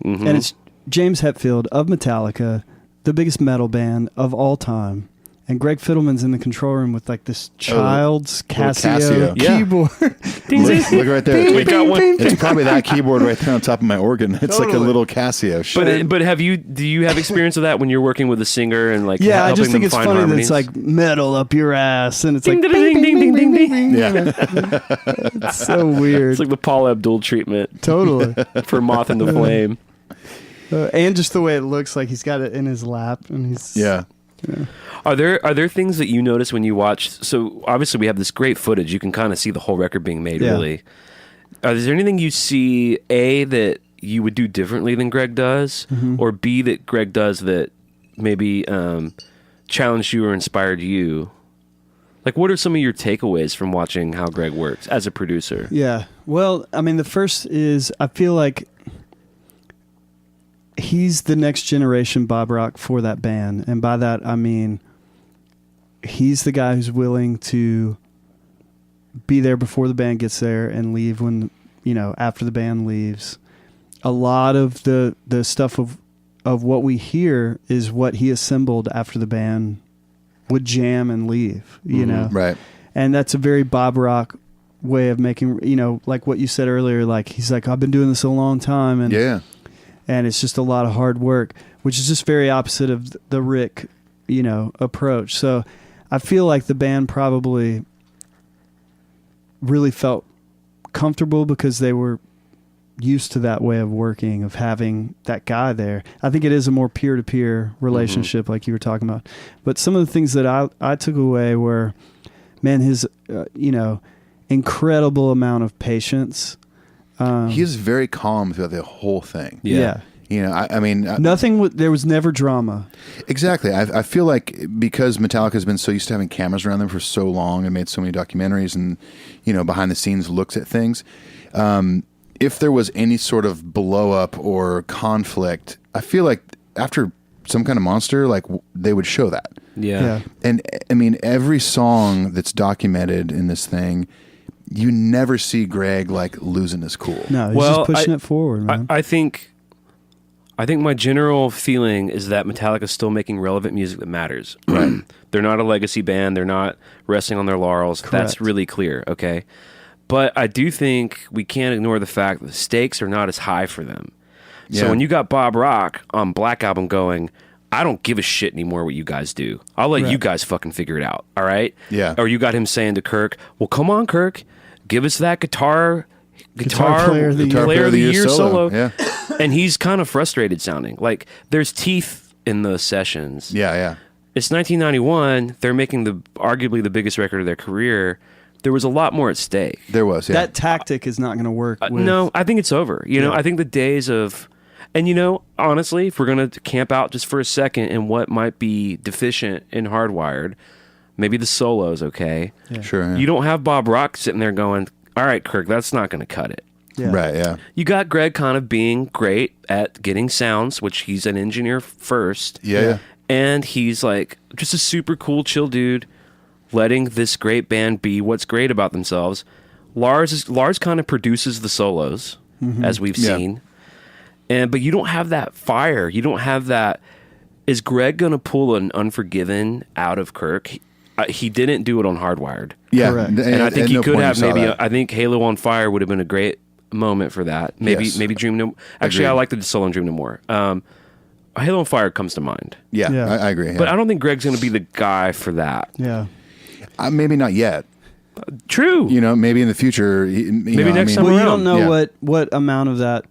Mm-hmm.
and it's James Hetfield of Metallica, the biggest metal band of all time, and Greg Fidelman's in the control room with like this child's Casio,
Casio.
Yeah.
keyboard.
Look right there.
We got one.
It's probably that keyboard right there on top of my organ. It's like a
Totally.
little Casio. Shit.
But do you have experience of that when you're working with a singer and like
Yeah, I
helping
just think
them
it's
find
funny that
harmonies?
it's like metal up your ass, and it's
Ding,
like
ding, ding, ding, ding, ding, ding.
Yeah.
It's so weird.
It's like the Paul Abdul treatment
Totally.
for Moth in the Flame.
And just the way it looks like he's got it in his lap, and he's
Yeah.
Are there things that you notice when you watch? So obviously we have this great footage. You can kind of see the whole record being made.
Yeah.
Really, is there anything you see that you would do differently than Greg does, or B that Greg does that maybe challenged you or inspired you? Like, what are some of your takeaways from watching how Greg works as a producer?
Yeah. Well, I mean, the first is I feel like he's the next generation Bob Rock for that band. And by that, I mean, he's the guy who's willing to be there before the band gets there and leave when, after the band leaves. A lot of the stuff of what we hear is what he assembled after the band would jam and leave, you know?
Right.
And that's a very Bob Rock way of making, like what you said earlier, like he's like, I've been doing this a long time, and and it's just a lot of hard work, which is just very opposite of the Rick, approach. So I feel like the band probably really felt comfortable because they were used to that way of working, of having that guy there. I think it is a more peer-to-peer relationship, like you were talking about. But some of the things that I took away were, man, his, incredible amount of patience.
He is very calm throughout the whole thing.
Yeah.
I mean...
there was never drama.
Exactly. I feel like because Metallica has been so used to having cameras around them for so long and made so many documentaries and, behind the scenes looks at things, if there was any sort of blow up or conflict, I feel like after some kind of monster, like they would show that.
Yeah.
And I mean, every song that's documented in this thing, you never see Greg like losing his cool.
No, he's just pushing it forward, man.
I think my general feeling is that Metallica's still making relevant music that matters. Right. They're not a legacy band. They're not resting on their laurels.
Correct.
That's really clear. Okay. But I do think we can't ignore the fact that the stakes are not as high for them. So when you got Bob Rock on Black Album going, I don't give a shit anymore what you guys do. I'll let you guys fucking figure it out. All right?
Yeah.
Or you got him saying to Kirk, well, come on, Kirk, give us that guitar
player of the
year solo.
Yeah.
And he's kind of frustrated sounding. Like, there's teeth in those sessions.
Yeah.
It's 1991. They're making arguably the biggest record of their career. There was a lot more at stake.
There was, yeah.
That tactic is not going to work.
No, I think it's over. I think the days of... And, honestly, if we're going to camp out just for a second in what might be deficient in Hardwired, maybe the solo's okay.
Yeah.
Sure. Yeah.
You don't have Bob Rock sitting there going, all right, Kirk, that's not going to cut it.
Yeah.
Right, yeah.
You got Greg kind of being great at getting sounds, which he's an engineer first.
Yeah.
And he's like just a super cool, chill dude, letting this great band be what's great about themselves. Lars kind of produces the solos, as we've seen. But you don't have that fire. You don't have that. Is Greg going to pull an Unforgiven out of Kirk? He didn't do it on Hardwired.
Yeah.
Correct.
And I think he
no
could
point
have
you saw
maybe.
that.
I think Halo on Fire would have been a great moment for that. Maybe
Yes.
maybe Dream No. Actually,
Agreed.
I like the solo on Dream No More. Halo on Fire comes to mind.
Yeah,
Yeah.
I agree. Yeah.
But I don't think Greg's going to be the guy for that.
Yeah.
Maybe not yet.
True.
Maybe in the future.
Maybe next time
Well, you
around.
don't know
Yeah.
what amount of that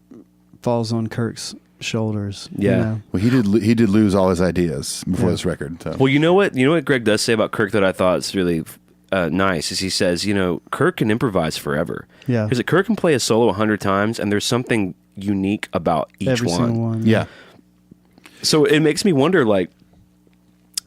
falls on Kirk's shoulders.
Yeah.
Well, he did lose all his ideas before this record. So.
Well, you know what Greg does say about Kirk that I thought is really nice is he says, Kirk can improvise forever.
Yeah.
Because Kirk can play a solo 100 times, and there's something unique about each
Every
one.
single one.
Yeah.
So it makes me wonder, like,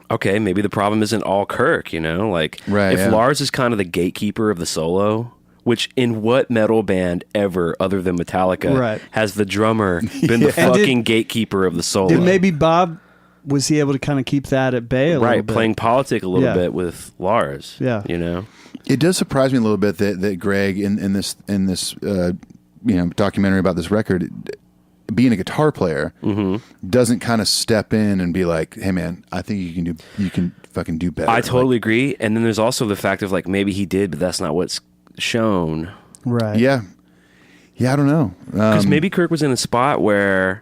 okay, maybe the problem isn't all Kirk, Like,
Right,
if
yeah.
Lars is kind of the gatekeeper of the solo, which in what metal band ever, other than Metallica,
Right.
has the drummer been the
And
fucking gatekeeper of the solo?
Did maybe Bob, was he able to kind of keep that at bay a little
Right,
bit?
playing politic a little
Yeah.
bit with Lars.
Yeah.
It does surprise me a little bit that Greg in this documentary about this record, being a guitar player, doesn't kind of step in and be like, "Hey, man, I think you can fucking do better."
I totally agree. And then there's also the fact of like maybe he did, but that's not what's shown.
Right.
Yeah. I don't know.
Because maybe Kirk was in a spot where,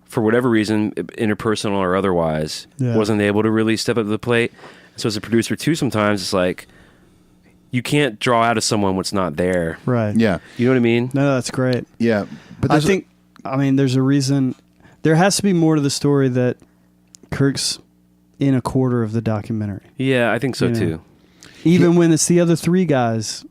for whatever reason, interpersonal or otherwise, wasn't able to really step up to the plate. So as a producer too, sometimes it's like you can't draw out of someone what's not there.
Right.
Yeah.
You know what I mean?
No, that's great.
Yeah. But
I think, there's a reason. There has to be more to the story that Kirk's in a quarter of the documentary.
Yeah, I think so too.
Even when it's the other three guys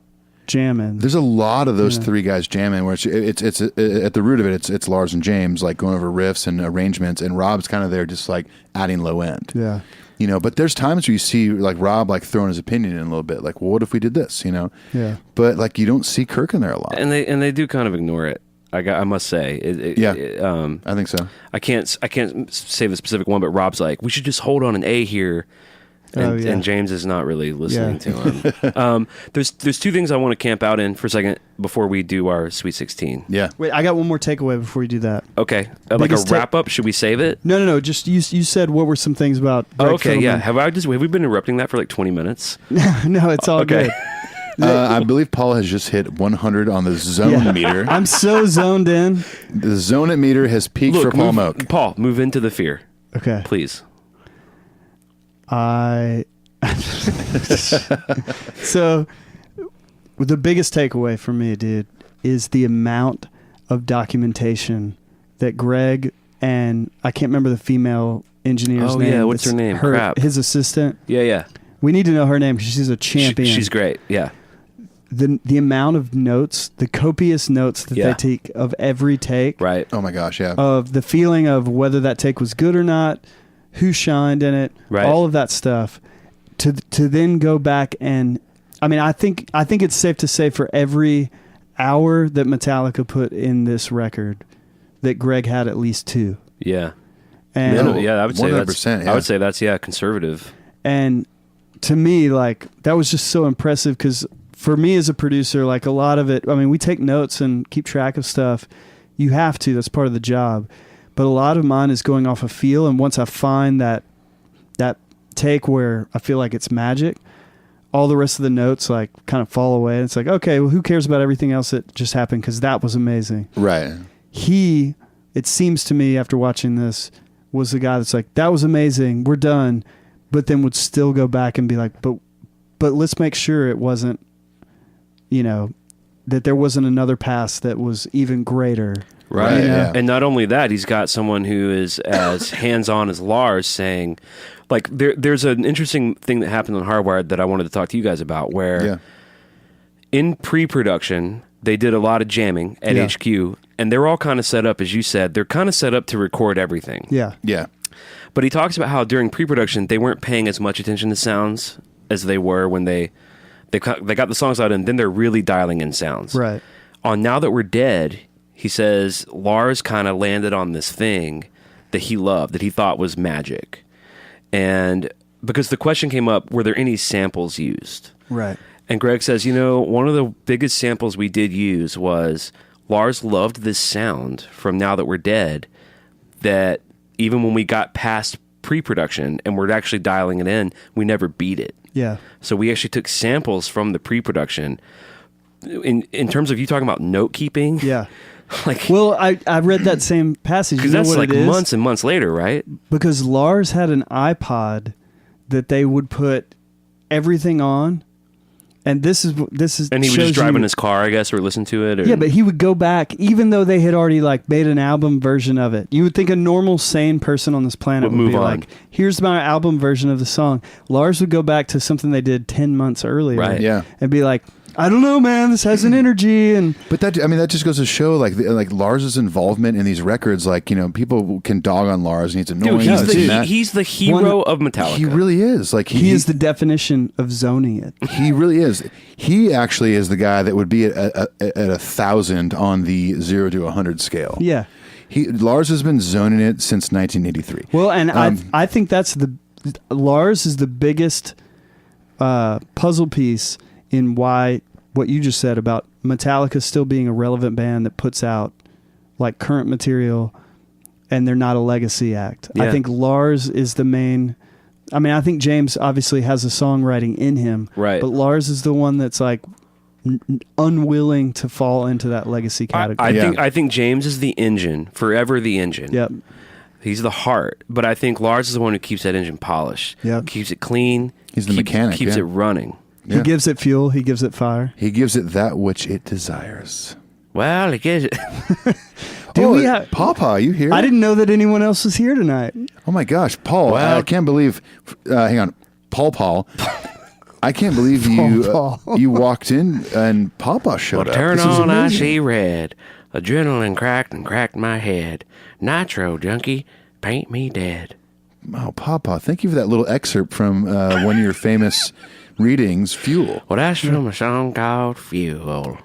jamming.
there's a lot of those three guys jamming where it's at the root of it, it's Lars and James like going over riffs and arrangements, and Rob's kind of there just like adding low end.
Yeah.
But there's times where you see like Rob like throwing his opinion in a little bit, like, well, what if we did this?
Yeah.
But like you don't see Kirk in there a lot.
And they do kind of ignore it. I must say.
I think so.
I can't say the specific one, but Rob's like, we should just hold on an A here. And,
yeah.
and James is not really listening to him. There's two things I want to camp out in for a second before we do our Sweet 16.
Yeah.
Wait, I got one more takeaway before you do that.
Okay, like a
Biggest
wrap up. Should we save it?
No. Just you said what were some things about Greg
Okay, yeah.
Filament?
Have we been interrupting that for like 20 minutes?
No, it's all
Okay.
good.
I believe Paul has just hit 100 on the zone meter.
I'm so zoned in.
The zone it meter has peaked for Paul Moak.
Paul, move into the fear,
Okay.
please.
So the biggest takeaway for me, dude, is the amount of documentation that Greg and I can't remember the female engineer's
Oh,
name.
yeah, what's
It's
her name? Crap.
His assistant.
Yeah.
We need to know her name because she's a champion.
She's great. Yeah.
The amount of notes, the copious notes that
Yeah.
they take of every take,
Right.
Oh my gosh, yeah.
of the feeling of whether that take was good or not, who shined in it,
Right.
all of that stuff, to then go back and, I mean, I think it's safe to say for every hour that Metallica put in this record, that Greg had at least 2.
Yeah.
And
I would say
100%,
that's.
yeah.
I would say that's conservative.
And to me, like, that was just so impressive because for me as a producer, like a lot of it, I mean, we take notes and keep track of stuff. You have to, that's part of the job. But a lot of mine is going off a feel. And once I find that take where I feel like it's magic, all the rest of the notes like kind of fall away. And it's like, okay, well, who cares about everything else that just happened? Because that was amazing.
Right.
It seems to me after watching this, was the guy that's like, that was amazing, we're done, but then would still go back and be like, but let's make sure it wasn't, that there wasn't another pass that was even greater.
Right.
Yeah.
And not only that, he's got someone who is as hands-on as Lars saying, like, there's an interesting thing that happened on Hardwired that I wanted to talk to you guys about, where in pre-production, they did a lot of jamming at HQ, and they're all kind of set up, as you said, they're kind of set up to record everything.
Yeah.
Yeah.
But he talks about how during pre-production, they weren't paying as much attention to sounds as they were when they got the songs out, and then they're really dialing in sounds.
Right.
On Now That We're Dead, he says Lars kind of landed on this thing that he loved, that he thought was magic. And because the question came up, were there any samples used?
Right.
And Greg says, one of the biggest samples we did use was Lars loved this sound from Now That We're Dead, that even when we got past pre-production and we're actually dialing it in, we never beat it.
Yeah.
So we actually took samples from the pre-production. In terms of you talking about note keeping,
Yeah.
like,
Well, I read that same passage.
because
You know
that's
what
like
it is?
months and months later, right?
Because Lars had an iPod that they would put everything on, and this is
And he was
shows
just driving
you-
his car, I guess, or listen to it. Or,
Yeah, but he would go back, even though they had already like made an album version of it. You would think a normal, sane person on this planet
Would
would
move
be
on.
like, "Here's my album version of the song." Lars would go back to something they did 10 months earlier,
Right.
Yeah.
and be like, "I don't know, man. This has an energy." And
But that just goes to show like Lars's involvement in these records. Like, people can dog on Lars and he's annoying.
dude,
this and that.
he's the hero of Metallica.
He really is. Like
he is the definition of zoning it.
He really is. He actually is the guy that would be at 1,000 on the 0 to 100 scale.
Yeah.
Lars has been zoning it since 1983.
Well, and I think that's Lars is the biggest puzzle piece in why what you just said about Metallica still being a relevant band that puts out like current material and they're not a legacy act.
Yeah.
I think Lars is the main. I mean, I think James obviously has a songwriting in him,
Right.
But Lars is the one that's like unwilling to fall into that legacy category.
I think James is the engine, forever the engine.
Yep.
He's the heart, but I think Lars is the one who keeps that engine polished.
Yep.
Keeps it clean.
He's the mechanic,
Keeps
yeah.
it running.
He gives it fuel. He gives it fire.
He gives it that which it desires.
Well, he gives it.
Do we have?
Papa, you here?
I didn't know that anyone else was here tonight.
Oh my gosh, Paul!
Well-
I can't believe. Hang on, Paul. I can't believe
Paul.
you walked in and Papa showed up.
Turn
This is
on, I
amazing.
see red. Adrenaline cracked and cracked my head. Nitro junkie, paint me dead.
Oh, Papa! Thank you for that little excerpt from one of your famous readings, Fuel.
Well, that's from a song called Fuel.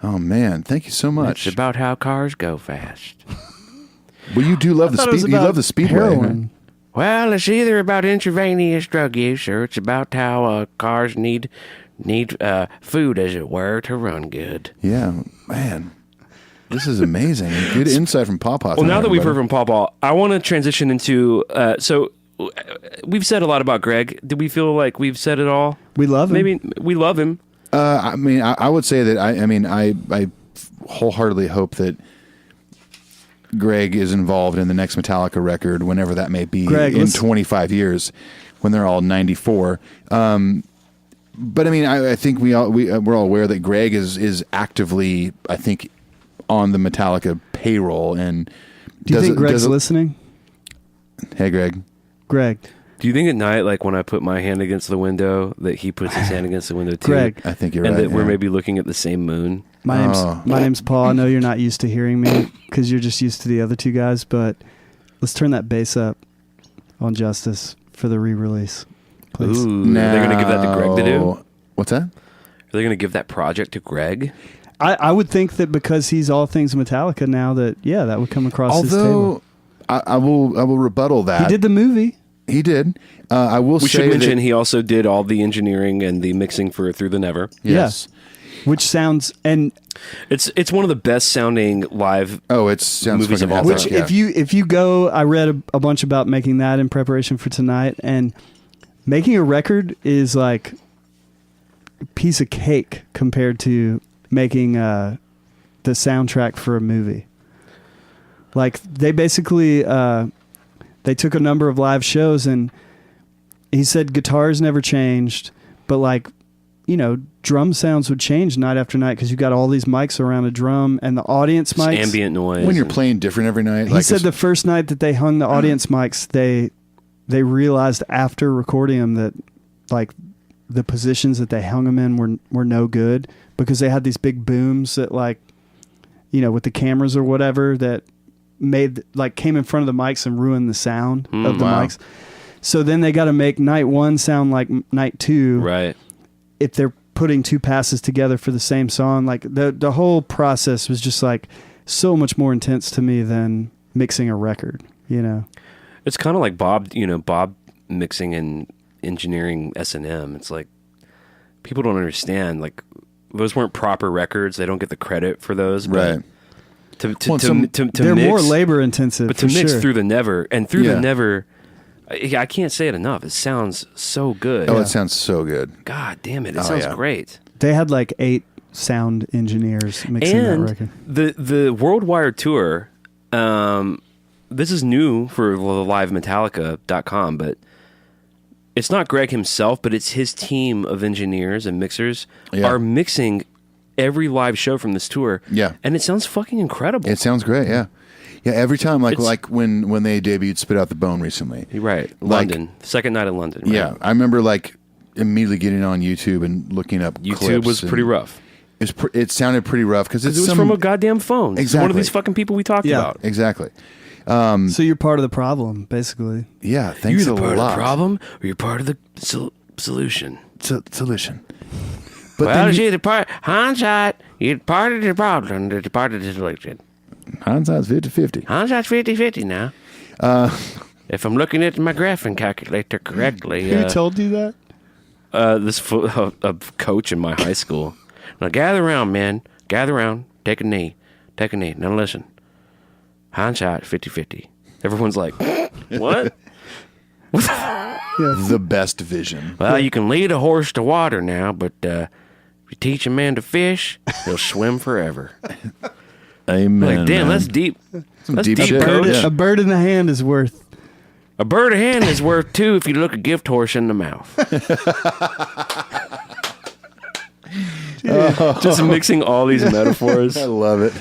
Oh man, thank you so much.
It's about how cars go fast.
Well, you do love the
thought it was
speed. You
about
love the speedway.
heroin.
Well, it's either about intravenous drug use or it's about how cars need food, as it were, to run good.
Yeah, man. This is amazing. Good insight from Pawpaw.
Well, now that we've heard from Pawpaw, I want to transition into so we've said a lot about Greg. Do we feel like we've said it all?
We love him.
Maybe we love him.
I mean, I would say that I wholeheartedly hope that Greg is involved in the next Metallica record, whenever that may be, in 25 years, when they're all 94. But I mean, I think we're all aware that Greg is actively, I think, on the Metallica payroll. And
do you think Greg's listening?
Hey, Greg.
Greg.
Do you think at night, like when I put my hand against the window, that he puts his hand against the window too?
Greg.
I think you're
and
right.
And that we're maybe looking at the same moon?
My name's Paul. I know you're not used to hearing me because you're just used to the other two guys, but let's turn that bass up on Justice for the re-release, please.
Ooh, are they going to give that to Greg to do?
What's that?
Are they going to give that project to Greg?
I would think that because he's all things Metallica now, that that would come across his table.
I will rebuttal that.
He did the movie.
He did. I will say
we should mention he also did all the engineering and the mixing for Through the Never.
Yes.
Yeah. Which sounds
it's one of the best sounding live.
Oh, it sounds
movies of all
time.
Which if you go, I read a bunch about making that in preparation for tonight, and making a record is like a piece of cake compared to making the soundtrack for a movie. Like they basically they took a number of live shows, and he said guitars never changed, but like, drum sounds would change night after night because you got all these mics around a drum and the audience
Just
mics.
ambient noise.
When you're playing different every night.
He said the first night that they hung the audience mics, they realized after recording them that like the positions that they hung them in were no good because they had these big booms that like, with the cameras or whatever that came in front of the mics and ruined the sound of the mics. So then they got to make night one sound like night two.
Right.
If they're putting two passes together for the same song, like the whole process was just like so much more intense to me than mixing a record,
It's kind of like Bob mixing and engineering S&M. It's like people don't understand, like those weren't proper records. They don't get the credit for those.
Right.
To
they're
mix,
more labor intensive.
But to mix
sure.
Through the Never and Through the Never, I can't say it enough. It sounds so good.
Oh, it sounds so good.
God damn it! It sounds great.
They had like 8 sound engineers mixing that record.
The Worldwide tour. This is new for the livemetallica.com, but it's not Greg himself, but it's his team of engineers and mixers are mixing every live show from this tour.
Yeah.
And it sounds fucking incredible.
It sounds great, yeah. Yeah, every time, like when they debuted Spit Out the Bone recently.
You're right. London. Second night in London. Right?
Yeah. I remember like immediately getting on YouTube and looking up clips.
YouTube was pretty rough.
It sounded pretty rough because
it was from a goddamn phone.
Exactly.
It's one of these fucking people we talked about.
Exactly.
So you're part of the problem, basically.
Yeah, thanks a lot.
You're part of the problem, or you're part of the solution.
Solution.
But well, you're the part. Hindsight, you're part of the problem, you're part of the solution.
Hindsight's 50-50.
Hindsight's 50-50 now. If I'm looking at my graphing calculator correctly.
Who told you that?
A coach in my high school. Now gather around, man. Gather around. Take a knee. Take a knee. Now listen. Hindsight 50-50. Everyone's like, what?
The best vision.
Well, you can lead a horse to water now, but if you teach a man to fish, he'll swim forever.
Amen.
Like, damn,
man.
that's deep.
Some
That's
deep
deep,
shit.
coach.
Yeah.
A bird in the hand is worth.
A bird of hand is worth 2 if you look a gift horse in the mouth. Just mixing all these metaphors.
I love it.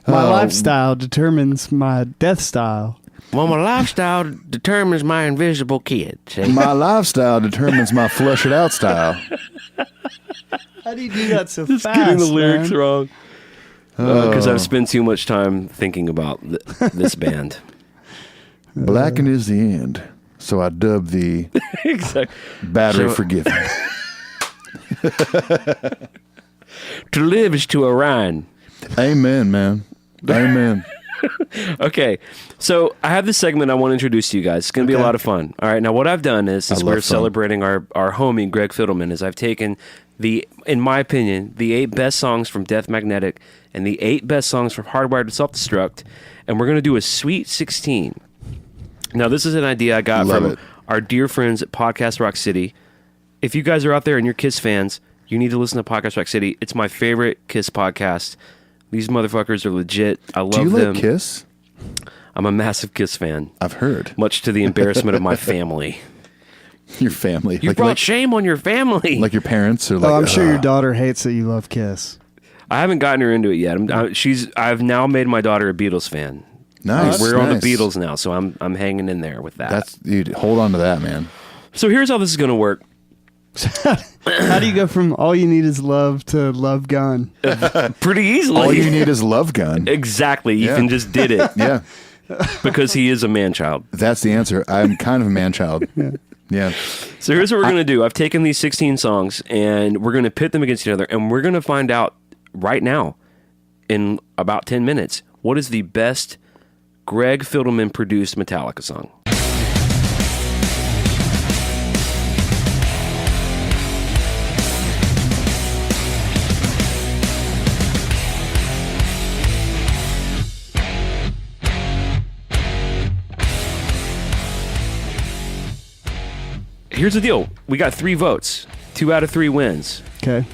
My lifestyle determines my death style.
Well, my lifestyle determines my invisible kid. See?
My lifestyle determines my flush it out style.
How do you do that so
Just
fast?
getting the lyrics
man?
wrong. Because I've spent too much time thinking about this band.
Blackened is the end, so I dub thee
Exactly.
battery forgiven.
To live is to Orion.
Amen, man. Amen.
Okay, so I have this segment I want to introduce to you guys. It's going to be a lot of fun. All right, now what I've done is, since
love
we're
fun.
celebrating our homie Greg Fidelman, is I've taken in my opinion, the 8 best songs from Death Magnetic and the 8 best songs from Hardwired to Self-Destruct, and we're going to do a Sweet 16. Now, this is an idea I got
Love
from
it.
our dear friends at Podcast Rock City. If you guys are out there and you're Kiss fans, you need to listen to Podcast Rock City. It's my favorite Kiss podcast. These motherfuckers are legit. I love
Do you
them.
like Kiss?
I'm a massive Kiss fan,
I've heard.
much to the embarrassment of my family.
Your family.
You brought shame on your family.
like your parents or like.
I'm sure your daughter hates that you love Kiss.
I haven't gotten her into it yet. I've now made my daughter a Beatles fan.
Nice.
We're on the
nice.
Beatles now, so I'm hanging in there with that.
That's dude. Hold on to that, man.
So here's how this is going to work.
How do you go from all you need is love to love gone?
Pretty easily.
All you need is Love Gun.
Exactly.
Yeah.
Ethan just did it
Yeah,
because he is a man-child.
that's the answer. I'm kind of a man child. Yeah.
So here's what we're going to do. I've taken these 16 songs, and we're going to pit them against each other, and we're going to find out right now, in about 10 minutes, what is the best Greg Fidelman produced Metallica song. Here's the deal. We got 3 votes. 2 out of 3 wins
Okay.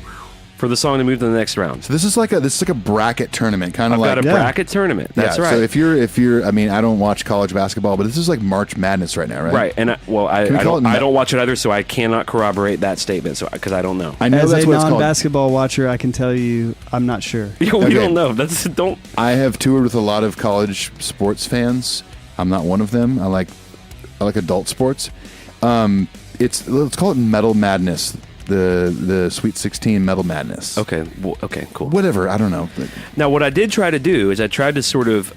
for the song to move to the next round.
So this is like a bracket tournament, kind of
I've
like
got a bracket tournament. That's
yeah,
right.
So if you're, I mean, I don't watch college basketball, but this is like March Madness right now, right?
Right, and I
Can we call it
don't watch it either, so I cannot corroborate that statement. So because I don't know,
I know
As
that's
a
what it's called.
non-basketball watcher, I can tell you I'm not sure.
we
Okay.
don't know. That's don't.
I have toured with a lot of college sports fans. I'm not one of them. I like adult sports. Let's call it Metal Madness. The Sweet 16 Metal Madness.
Okay, okay, cool.
Whatever. I don't know.
Now, what I did try to do is I tried to sort of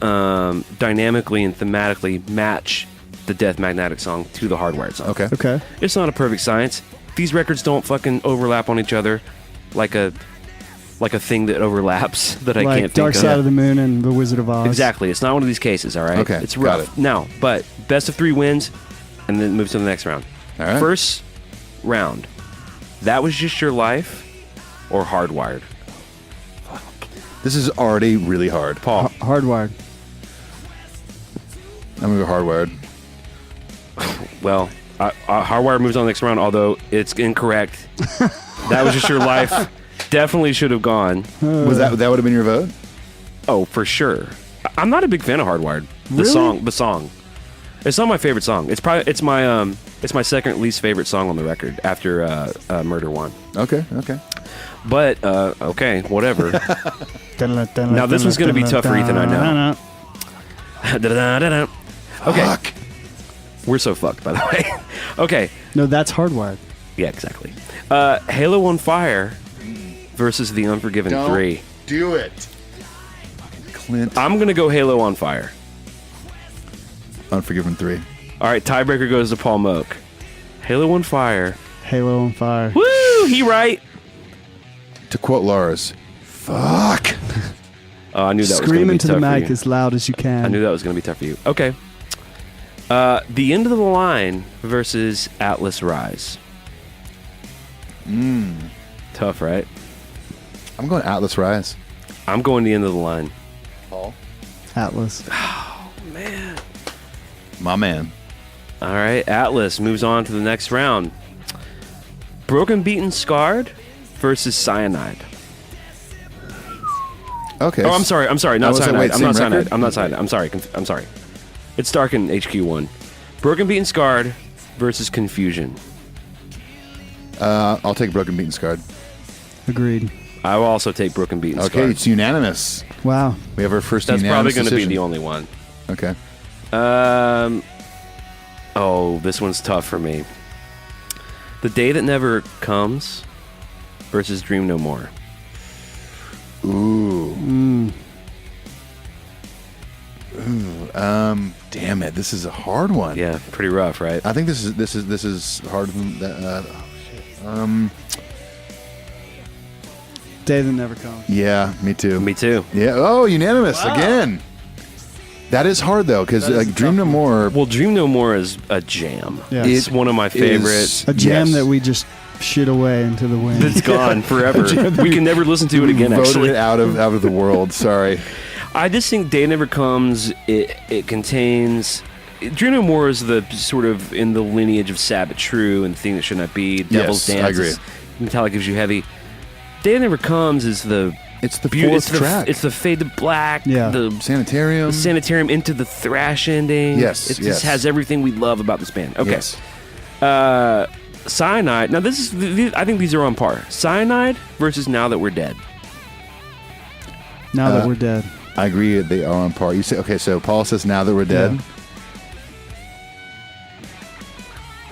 dynamically and thematically match the Death Magnetic song to the Hardwired song.
Okay.
Okay.
It's not a perfect science. These records don't fucking overlap on each other like a thing that overlaps that I
Like
can't
Dark
think
Side
of.
of the Moon and The Wizard of Oz.
Exactly. It's not one of these cases, all right?
Okay,
It's
got
rough.
it.
Now, but best of 3 wins, and then move to the next round.
All right.
First round. That Was Just Your Life or Hardwired?
This is already really hard.
Paul.
Hardwired.
I'm gonna go Hardwired.
Well, Hardwired moves on the next round, although it's incorrect. That Was Just Your Life definitely should have gone.
Was that would have been your vote?
Oh, for sure. I'm not a big fan of Hardwired. The
Really?
song. It's not my favorite song. It's my second least favorite song on the record after Murder One.
Okay.
But okay, whatever.
Now
this one's gonna be tough for Ethan, I know. Okay.
Fuck.
We're so fucked, by the way. Okay.
No, that's Hardwired.
Yeah, exactly. Halo on Fire versus The Unforgiven 3.
Do it. Clint.
I'm going to go Halo on Fire.
Unforgiven 3.
All right, tiebreaker goes to Paul Moak. Halo on Fire.
Halo on Fire.
Woo! He right.
To quote Lars, fuck.
Oh, I knew that was going
Scream
to be
into the
tough for
mic
you.
as loud as you can.
I knew that was going to be tough for you. Okay. The End of the Line versus Atlas Rise. Tough, right?
I'm going Atlas Rise.
I'm going The End of the Line.
Paul.
Atlas.
Man.
My man.
All right, Atlas moves on to the next round. Broken, Beaten, Scarred versus Cyanide.
Okay.
Oh, I'm sorry, not
was like,
Cyanide.
wait,
I'm
same
not Cyanide.
record?
I'm not Cyanide. I'm sorry. It's Dark in HQ1. Broken, Beaten, Scarred versus Confusion.
I'll take Broken, Beaten, Scarred.
Agreed.
I will also take Broken, Beaten,
Okay,
Scarred.
it's unanimous.
Wow.
We have our first
That's probably
unanimous
going to be
decision.
the only one.
Okay.
Oh, this one's tough for me. The Day That Never Comes versus Dream No More.
Ooh. Damn it. This is a hard one.
Yeah, pretty rough, right?
I think this is harder than that.
Day that never comes.
Yeah, me too.
Me too.
Yeah. Oh, unanimous again. That is hard though, because like Dream No More.
Well, Dream No More is a jam.
Yeah.
It's one of my favorites.
A jam
Yes.
that we just shit away into the wind.
It's gone forever. We can never listen to it again.
Voted
Actually,
it out of the world. Sorry.
I just think Day Never Comes. It contains. Dream No More is the sort of in the lineage of Sabbath True and Thing That Should Not Be. Devil's
Yes, I
Dance.
agree.
is- Metallica Gives You Heavy. Day Never Comes is the.
It's the
beau-
fourth track.
It's the Fade to Black.
Yeah.
The
Sanitarium.
Sanitarium into the thrash ending.
Yes,
It
yes.
just has everything we love about this band. Okay.
Yes.
Cyanide. Now this is. I think these are on par. Cyanide versus Now That We're Dead.
Now that we're dead.
I agree. They are on par. You say okay. So Paul says Now That We're Dead.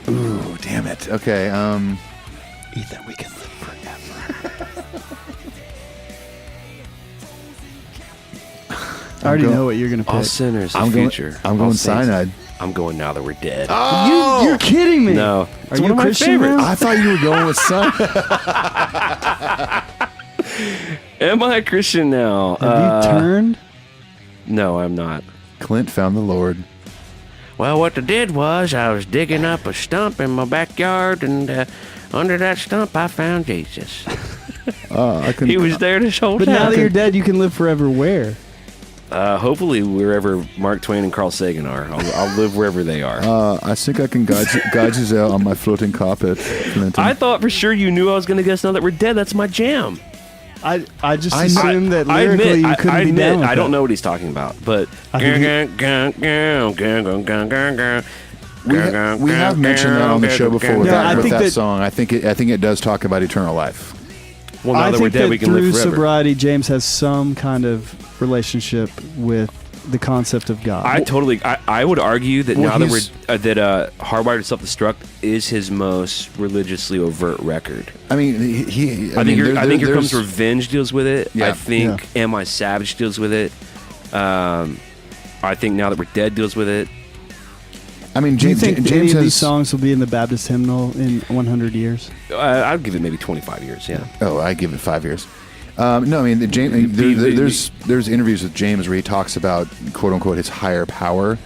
Ooh, damn it. Okay.
Ethan, we can live forever. I already know what you're going to
All
pick.
sinners.
I'm
The
going.
future.
I'm
All
going
saints.
Cyanide.
I'm going Now That We're Dead.
You're kidding me.
No, it's
Are
one
you
of my
Christian
favorites.
now?
I thought you were going with Cyanide.
Am I a Christian now?
Have you turned?
No, I'm not.
Clint found the Lord.
Well, what I did was I was digging up a stump in my backyard, and under that stump I found Jesus.
I couldn't.
He was there this whole
But
time.
now that you're dead, you can live forever where?
Hopefully, wherever Mark Twain and Carl Sagan are, I'll live wherever they are.
I think I can guide you out on my floating carpet, Clinton.
I thought for sure you knew I was going to guess Now That We're Dead. That's my jam.
I just
I-
assumed that
I
lyrically
admit,
you couldn't
I
be
admit,
down with
I don't
that.
know what he's talking about, but
I think
we have mentioned that on the show before with,
No, I
that, with
think
that
that-
song. I think it does talk about eternal life.
Well, Now
I
That We're
think
Dead,
that
we can
through
live forever.
sobriety, James has some kind of relationship with the concept of God.
I would argue that
Well,
Now That
he's-
We're Hardwired to Self-Destruct is his most religiously overt record.
I mean,
I think Here Comes
there's-
Revenge deals with it.
Yeah.
I think Am I Savage deals with it. I think Now That We're Dead deals with it.
I mean,
Do you
James,
think
James
any of these
has.
songs will be in the Baptist hymnal in 100 years?
I'd give it maybe 25 years. Yeah.
Oh, I give it 5 years. No, I mean, there's interviews with James where he talks about quote unquote his higher power.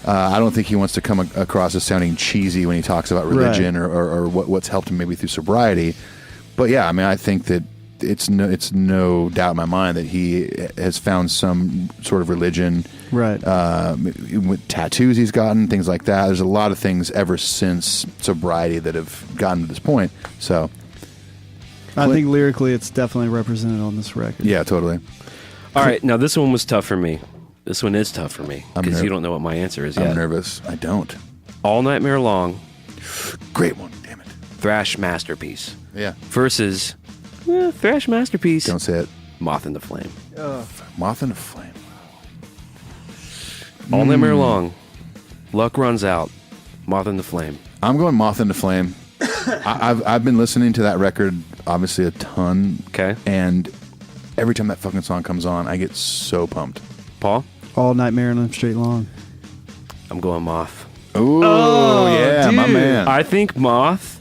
I don't think he wants to come across as sounding cheesy when he talks about religion or what's helped him maybe through sobriety. But yeah, I mean, I think that it's no doubt in my mind that he has found some sort of religion,
Right.
with tattoos he's gotten, things like that. There's a lot of things ever since sobriety that have gotten to this point. So
I think lyrically it's definitely represented on this record.
yeah, totally.
All right. Now this one was tough for me. This one is tough for me
I'm
because
nerv-
you don't know what my answer is
I'm
yet.
nervous. I don't.
All Nightmare Long,
Great one. Damn it.
thrash masterpiece
Yeah.
versus thrash masterpiece.
Don't say it.
Moth in the Flame.
Moth in a Flame.
All Nightmare Long, Luck Runs Out, Moth in the Flame.
I'm going Moth in the Flame. I've been listening to that record obviously a ton.
Okay.
And every time that fucking song comes on, I get so pumped.
Paul,
All Nightmare on Elm Street Long.
I'm going Moth.
Ooh, yeah, my
dude.
man.
I think Moth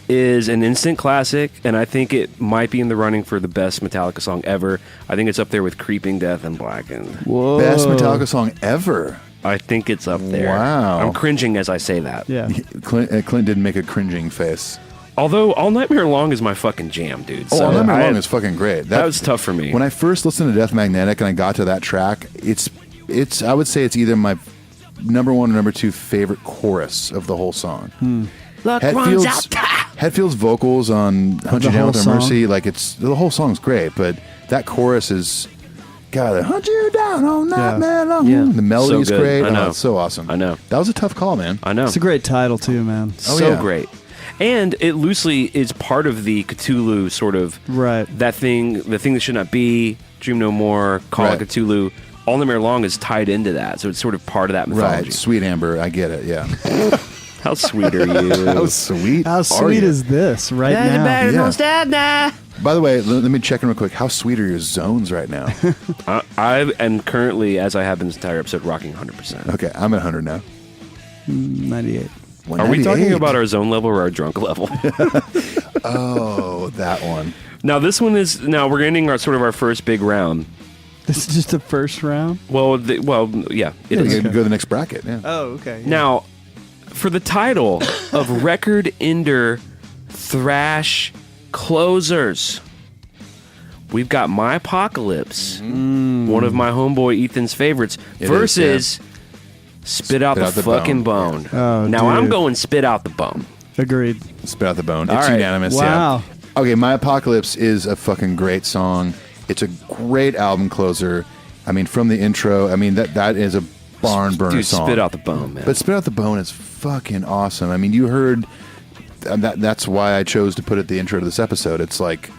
is an instant classic, and I think it might be in the running for the best Metallica song ever. I think it's up there with Creeping Death and Blackened.
Whoa.
Best Metallica song ever.
I think it's up there.
Wow.
I'm cringing as I say that.
Yeah.
Clint didn't make a cringing face.
Although All Nightmare Long is my fucking jam, dude.
Oh,
So
All Nightmare
I-
Long is fucking great.
That was tough for me.
When I first listened to Death Magnetic and I got to that track, it's I would say it's either my number one or number two favorite chorus of the whole song.
Luck runs out.
Hetfield's vocals on Hunt You
the
Down
whole
with a
song?
Mercy, like the whole song's great, but that chorus is God, Hunt You Down all night, man.
Yeah.
The melody's
So good.
great.
I know.
Oh, it's so awesome.
I know.
That was a tough call, man.
I know.
It's a great title too, man.
Oh,
so
yeah.
great. And it loosely is part of the Cthulhu sort of
Right.
that thing, the thing that should not be, Dream No More, Call
Right.
It Cthulhu. All Nightmare Long is tied into that, so it's sort of part of that mythology.
Right, Sweet Amber, I get it. Yeah,
How sweet are you?
how sweet.
How
are
sweet
you?
is this right now?
Yeah. By the way, let me check in real quick. How sweet are your zones right now?
I am currently, as I have been this entire episode, rocking 100%.
Okay, I'm at 100 now.
98.
Are we talking
198.
about our zone level or our drunk level?
Oh, that one.
Now this one is, now we're ending our sort of our first big round.
This is just the first round?
Well, yeah. It
You
is.
can go to the next bracket. Yeah.
Oh, okay. yeah.
Now, for the title of Record Ender Thrash Closers, we've got My Apocalypse, one of my homeboy Ethan's favorites,
It
versus Spit Out the Fucking Bone.
Oh,
Now, I'm
dude.
going Spit Out the Bone.
Agreed.
Spit out the bone.
All
It's
right.
unanimous.
Wow.
Yeah. Okay, My Apocalypse is a fucking great song. It's a great album closer. I mean, from the intro, I mean that is a barn burner
Dude,
song.
Spit Out the Bone, man.
But Spit Out the Bone is fucking awesome. I mean, you heard that's why I chose to put it the intro to this episode. It's like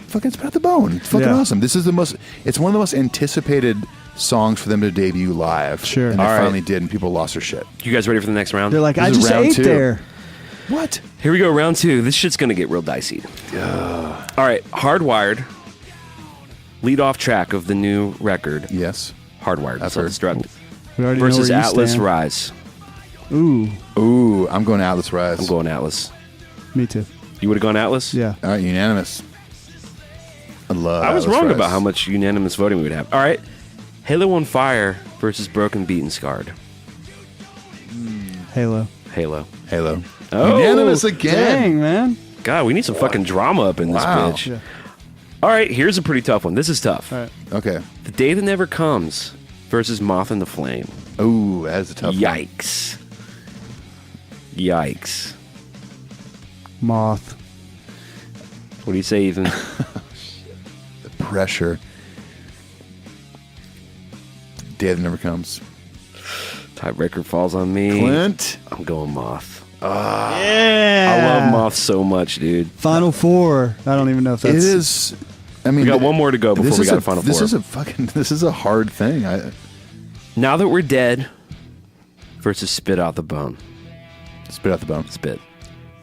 fucking Spit Out the Bone. It's fucking
Yeah.
awesome. It's one of the most anticipated songs for them to debut live.
Sure.
And they
All right.
finally did, and people lost their shit.
You guys ready for the next round?
They're like,
This
I
is
just
round
ate
2.
there.
What?
Here we go, round 2. This shit's going to get real dicey. All right, Hardwired, lead off track of the new record.
Yes.
Hardwired,
I've heard.
Self-Destruct,
We already
versus
know where you
Atlas
stand.
Rise.
Ooh,
Ooh, I'm going Atlas Rise.
I'm going Atlas.
me too.
You would have gone Atlas?
Yeah.
All right, unanimous. I love
I was
Atlas
wrong
Rise.
about how much unanimous voting we would have. All right, Halo on Fire versus Broken, Beaten, Scarred.
Halo.
Halo.
Halo.
Oh,
Unanimous again.
Dang, man.
God, we need some fucking drama up in this
Wow.
bitch.
Yeah.
All right, here's a pretty tough one. This is tough.
All right.
Okay.
The Day That Never Comes versus Moth and the Flame.
Ooh, that is a tough one.
Yikes. Yikes.
Moth.
What do you say, Ethan?
Pressure. Day that never comes.
Tiebreaker falls on me.
Clint.
I'm going Moth.
Yeah.
I love Moth so much, dude.
Final four. I don't even know if that's.
It is. I mean,
We got one more to go before we got a Final
This
Four.
is a fucking. This is a hard thing.
Now That We're Dead versus Spit Out the Bone.
Spit out the bone.
Spit.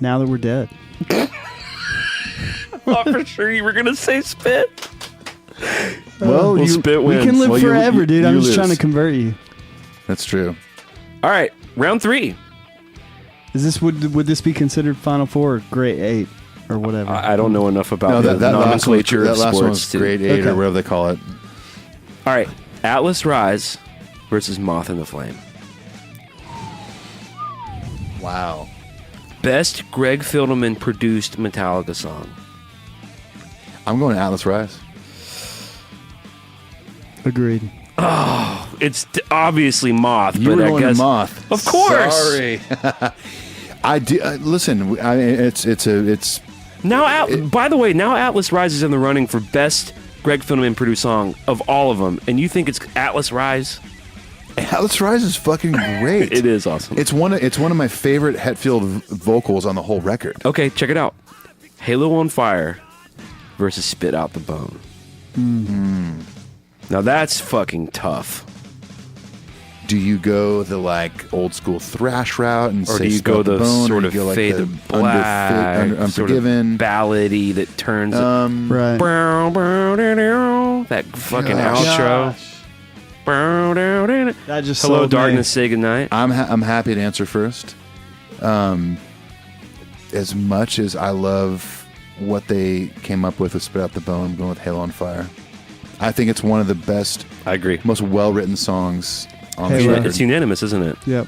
Now that we're dead.
I thought for sure you were going to say Spit.
Well,
Well, Spit
We
wins.
can live
Well, you-
forever,
you-
dude. I'm
you
just
lose.
trying to convert you.
That's true.
All right, round 3.
Is this would this be considered Final Four or Grade 8 or whatever?
I don't know enough about
No,
the
that last one,
nomenclature
that
of
last one
sports.
was
to-
grade 8
Okay.
or whatever they call it.
All right, Atlas Rise versus Moth and the Flame.
Wow.
Best Greg Filament produced Metallica song.
I'm going Atlas Rise.
Agreed.
It's obviously Moth,
You
but
were
I
going
guess
to Moth.
Of course.
Sorry. I do. Listen, it's.
Now, by the way, now Atlas Rise is in the running for best Greg Filament produced song of all of them, and you think it's Atlas Rise?
Atlas Rise is fucking great.
It is awesome.
It's one of my favorite Hetfield vocals on the whole record.
Okay, check it out. Halo on Fire versus Spit Out the Bone. Now that's fucking tough.
Do you go the like old school thrash route and
Or
say
do you
Spit
go
Out
the
Bone,
sort
or
of
you go like
Fade
the
to Black,
Unforgiven?
sort of ballady that turns
Right.
that fucking
Gosh.
outro.
That just
Hello,
sold me.
darkness, say goodnight.
I'm happy to answer first. As much as I love what they came up with Spit Out the Bone, I'm going with Halo on Fire. I think it's one of the best,
I agree.
most well-written songs on this
Halo.
record.
It's unanimous, isn't it?
Yep.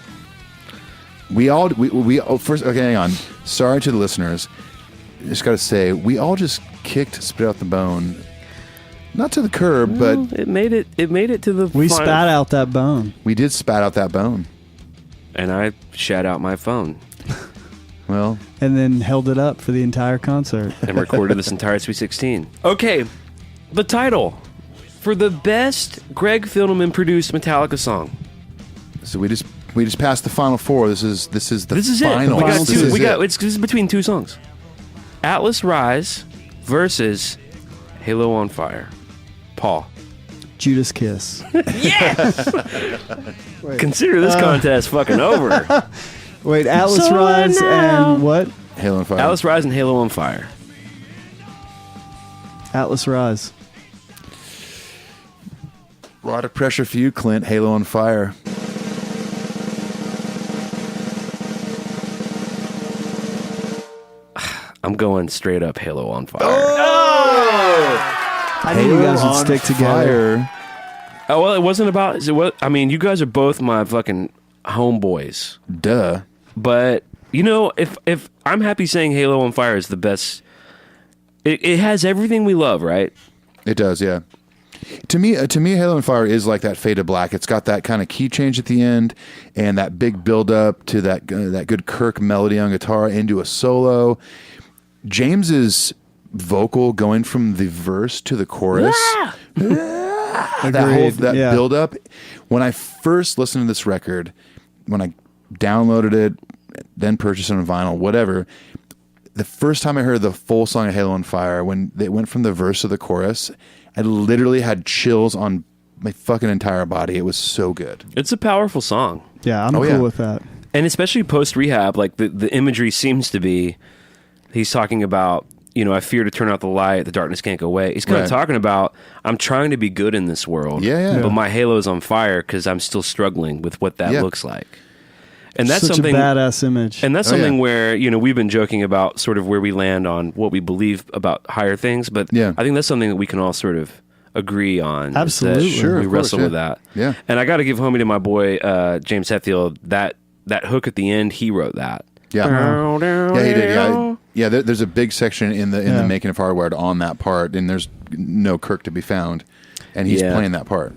We all first. Okay, hang on. Sorry to the listeners. Just got to say, we all just kicked Spit Out the Bone, not to the curb, but
It made it. It made it to the.
We
final.
spat out that bone.
we did spat out that bone.
and I shat out my phone
Well,
And then held it up for the entire concert.
and recorded this entire Sweet 16. Okay, the title for the best Greg Filament produced Metallica song.
so we just passed the final four. This is the
This is
final.
it. We got
This
two.
is
We got.
it.
It's this is between two songs. Atlas Rise versus Halo on Fire. Paul.
Judas Kiss.
Consider this contest fucking over.
Wait, Atlas
So
Rise
now-
and what?
Halo on Fire.
Atlas Rise and Halo on Fire.
Atlas Rise.
A lot of pressure for you, Clint. Halo on Fire.
I'm going straight up Halo on Fire.
I knew you guys would
on
stick together.
Fire.
Oh, well, it wasn't about. I mean, you guys are both my fucking homeboys.
Duh.
But if I'm happy saying Halo on Fire is the best. It has everything we love, right?
It does, yeah. To me, Halo on Fire is like that Fade to Black. It's got that kind of key change at the end, and that big build up to that good Kirk melody on guitar into a solo. James's vocal going from the verse to the chorus. That build up. When I first listened to this record, when I downloaded it, then purchased it on vinyl, whatever, the first time I heard the full song of Halo on Fire, when they went from the verse to the chorus, I literally had chills on my fucking entire body. It was so good.
It's a powerful song.
Yeah, I'm cool with that.
And especially post rehab, like the imagery seems to be, he's talking about, I fear to turn out the light, the darkness can't go away. He's kind of talking about, I'm trying to be good in this world.
Yeah.
But my halo is on fire because I'm still struggling with what that looks like. And that's
such
something
a badass image.
And that's something where, we've been joking about sort of where we land on what we believe about higher things. But I think that's something that we can all sort of agree on.
Absolutely.
Sure,
we wrestle with that.
Yeah.
And I got to give homie to my boy, James Hetfield, that hook at the end, he wrote that.
Yeah. Yeah, he did. Yeah, there's a big section in the making of Hardwired on that part, and there's no Kirk to be found, and he's playing that part.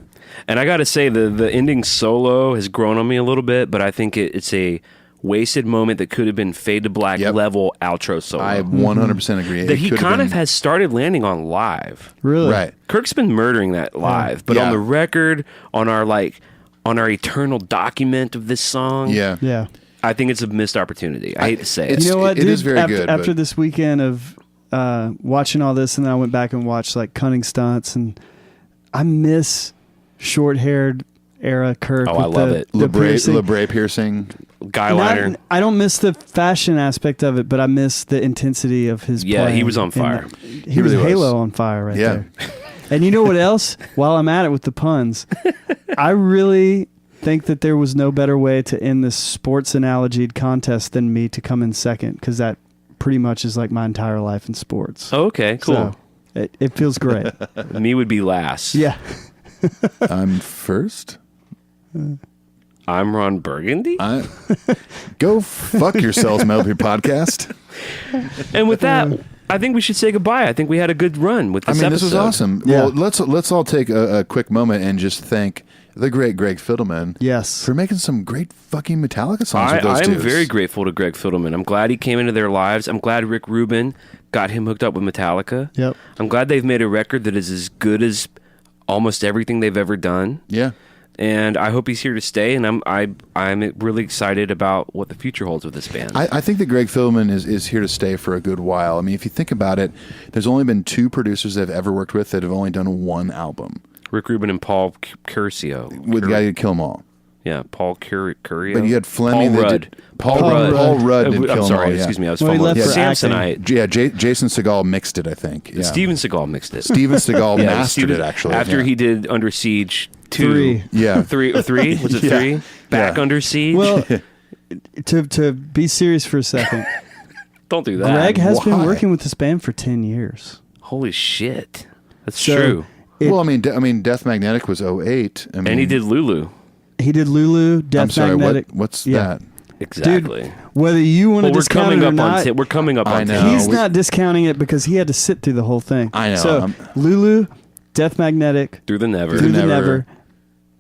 And I got to say, the ending solo has grown on me a little bit, but I think it's a wasted moment that could have been Fade to Black level outro solo.
I 100% agree.
That he kind of has started landing on live.
Really?
Right.
Kirk's been murdering that live, but on the record, on our eternal document of this song,
Yeah.
I think it's a missed opportunity. I hate to say it.
You know what,
it
dude?
is very good.
After
but-
this weekend of watching all this, and then I went back and watched like Cunning Stunts, and I miss short-haired era Kirk.
Oh, I love it.
LeBray piercing.
Guy liner.
I don't miss the fashion aspect of it, but I miss the intensity of his playing.
He was on fire.
He was
really
Halo on fire right
Yeah.
there. And you know what else? While I'm at it with the puns, I really think that there was no better way to end this sports analogied contest than me to come in second, because that pretty much is like my entire life in sports.
Oh, okay, cool.
So it feels great.
Me would be last.
Yeah.
I'm first.
I'm Ron Burgundy.
Go fuck yourselves, Metalupy Podcast.
And with that, I think we should say goodbye. I think we had a good run with this episode.
This was awesome.
Yeah.
Well, let's all take a quick moment and just thank the great Greg Fidelman.
Yes.
For making some great fucking Metallica songs with those
I am
dudes.
very grateful to Greg Fidelman. I'm glad he came into their lives. I'm glad Rick Rubin got him hooked up with Metallica.
Yep.
I'm glad they've made a record that is as good as almost everything they've ever done.
Yeah.
And I hope he's here to stay. And I'm really excited about what the future holds with this band.
I think that Greg Filament is here to stay for a good while. I mean, if you think about it, there's only been 2 producers I've ever worked with that have only done 1 album.
Rick Rubin and Paul Curcio.
With the guy who kill them all.
Yeah, Paul Curio.
But you had Fleming.
Paul Rudd.
Paul Rudd did kill
I'm
them
sorry,
all. Yeah.
excuse me. I was
Well, he
fumbling.
left for
Samsonite.
Yeah, Jason Segal mixed it, I think. Yeah.
Steven Seagal mixed it.
Steven Segal
Yeah,
mastered it, actually.
After
yeah.
he did Under Siege 2.
3.
Yeah.
3? Was it
Yeah.
3? Back
Yeah.
Under Siege?
Well, to be serious for a second,
Don't do that.
Greg has been
Why?
working with this band for 10 years.
Holy shit. That's
So,
true.
Well, I mean, Death Magnetic was 08. I mean,
And he did Lulu.
He did Lulu, Death
I'm sorry,
Magnetic.
what's
Yeah.
that?
Exactly.
Dude, whether you want to
Well, we're
discount
coming
it or
up
not,
on we're coming up
I
on
know.
10.
he's
we-
not discounting it because he had to sit through the whole thing.
I know.
So Lulu, Death Magnetic,
Through the Never.
Through the
Never.
Never.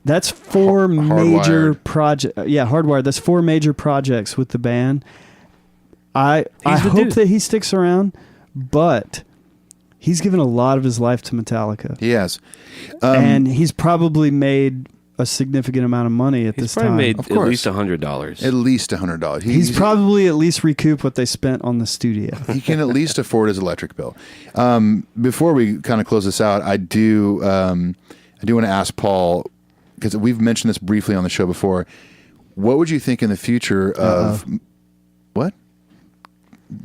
That's 4 major projects. Yeah, Hardwired. That's 4 major projects with the band. I
He's the
hope
dude.
that he sticks around, but he's given a lot of his life to Metallica,
He has.
and he's probably made a significant amount of money at
He's
this
probably
time.
made
Of
at
course.
least $100.
At least $100.
He's probably at least recouped what they spent on the studio.
He can at least afford his electric bill. Before we kind of close this out, I do want to ask Paul, because we've mentioned this briefly on the show before. What would you think in the future of what?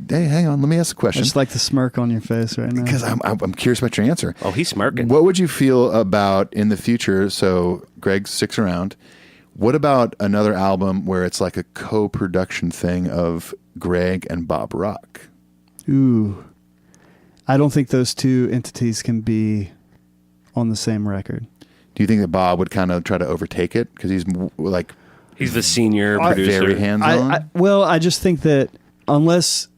Hey, hang on. Let me ask a
I
question.
just like the smirk on your face right now.
Because I'm curious about your answer.
Oh, he's smirking.
What would you feel about in the future? So Greg sticks around. What about another album where it's like a co-production thing of Greg and Bob Rock?
Ooh. I don't think those 2 entities can be on the same record.
Do you think that Bob would kind of try to overtake it because he's like
He's the senior producer.
very hands-on?
I just think that unless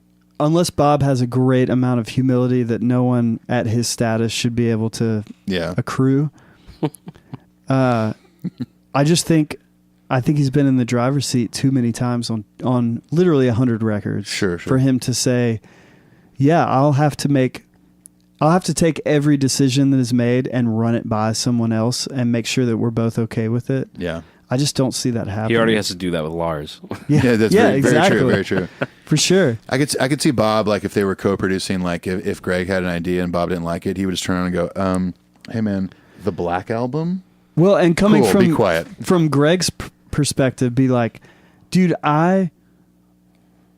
Bob has a great amount of humility that no one at his status should be able to accrue, I think he's been in the driver's seat too many times on literally 100 records.
Sure.
For him to say, yeah, I'll have to take every decision that is made and run it by someone else and make sure that we're both okay with it.
Yeah.
I just don't see that happening.
He already has to do that with Lars.
Yeah, that's
exactly.
very true.
For sure.
I could see Bob, like, if they were co-producing, like, if Greg had an idea and Bob didn't like it, he would just turn around and go, hey, man, the Black Album?
Well, and coming
Cool, be quiet.
from Greg's perspective, be like, dude, I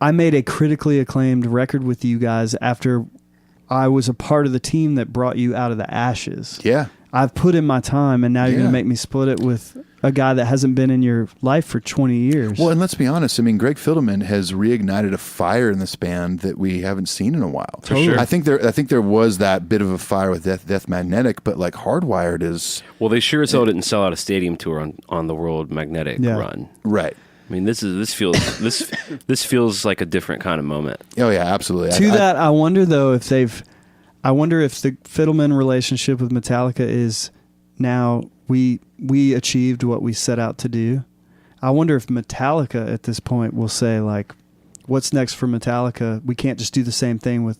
made a critically acclaimed record with you guys after I was a part of the team that brought you out of the ashes.
Yeah.
I've put in my time, and now you're going
Yeah.
to make me split it with a guy that hasn't been in your life for 20 years.
Well, and let's be honest. I mean, Greg Filament has reignited a fire in this band that we haven't seen in a while.
For sure.
I think there was that bit of a fire with Death Magnetic, but like Hardwired is
Well, they sure as hell didn't sell out a stadium tour on the World Magnetic run.
right.
I mean, this feels like a different kind of moment.
Oh yeah, absolutely.
To that, I wonder though if the Fidelman relationship with Metallica is now we achieved what we set out to do. I wonder if Metallica at this point will say, like, what's next for Metallica? We can't just do the same thing with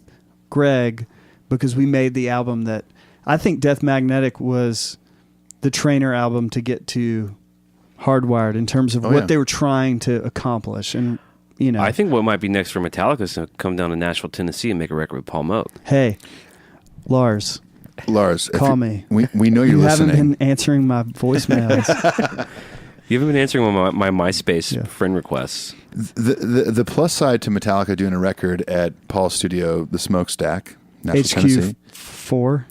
Greg because we made the album that I think Death Magnetic was the trainer album to get to Hardwired in terms of what they were trying to accomplish. And, you know,
I think what might be next for Metallica is to come down to Nashville, Tennessee and make a record with Paul Moth.
hey, Lars, call me.
We know you're
You
listening.
haven't been answering my voicemails.
You haven't been answering my MySpace friend requests.
The plus side to Metallica doing a record at Paul's studio, the Smokestack, Nashville, Tennessee.
HQ4.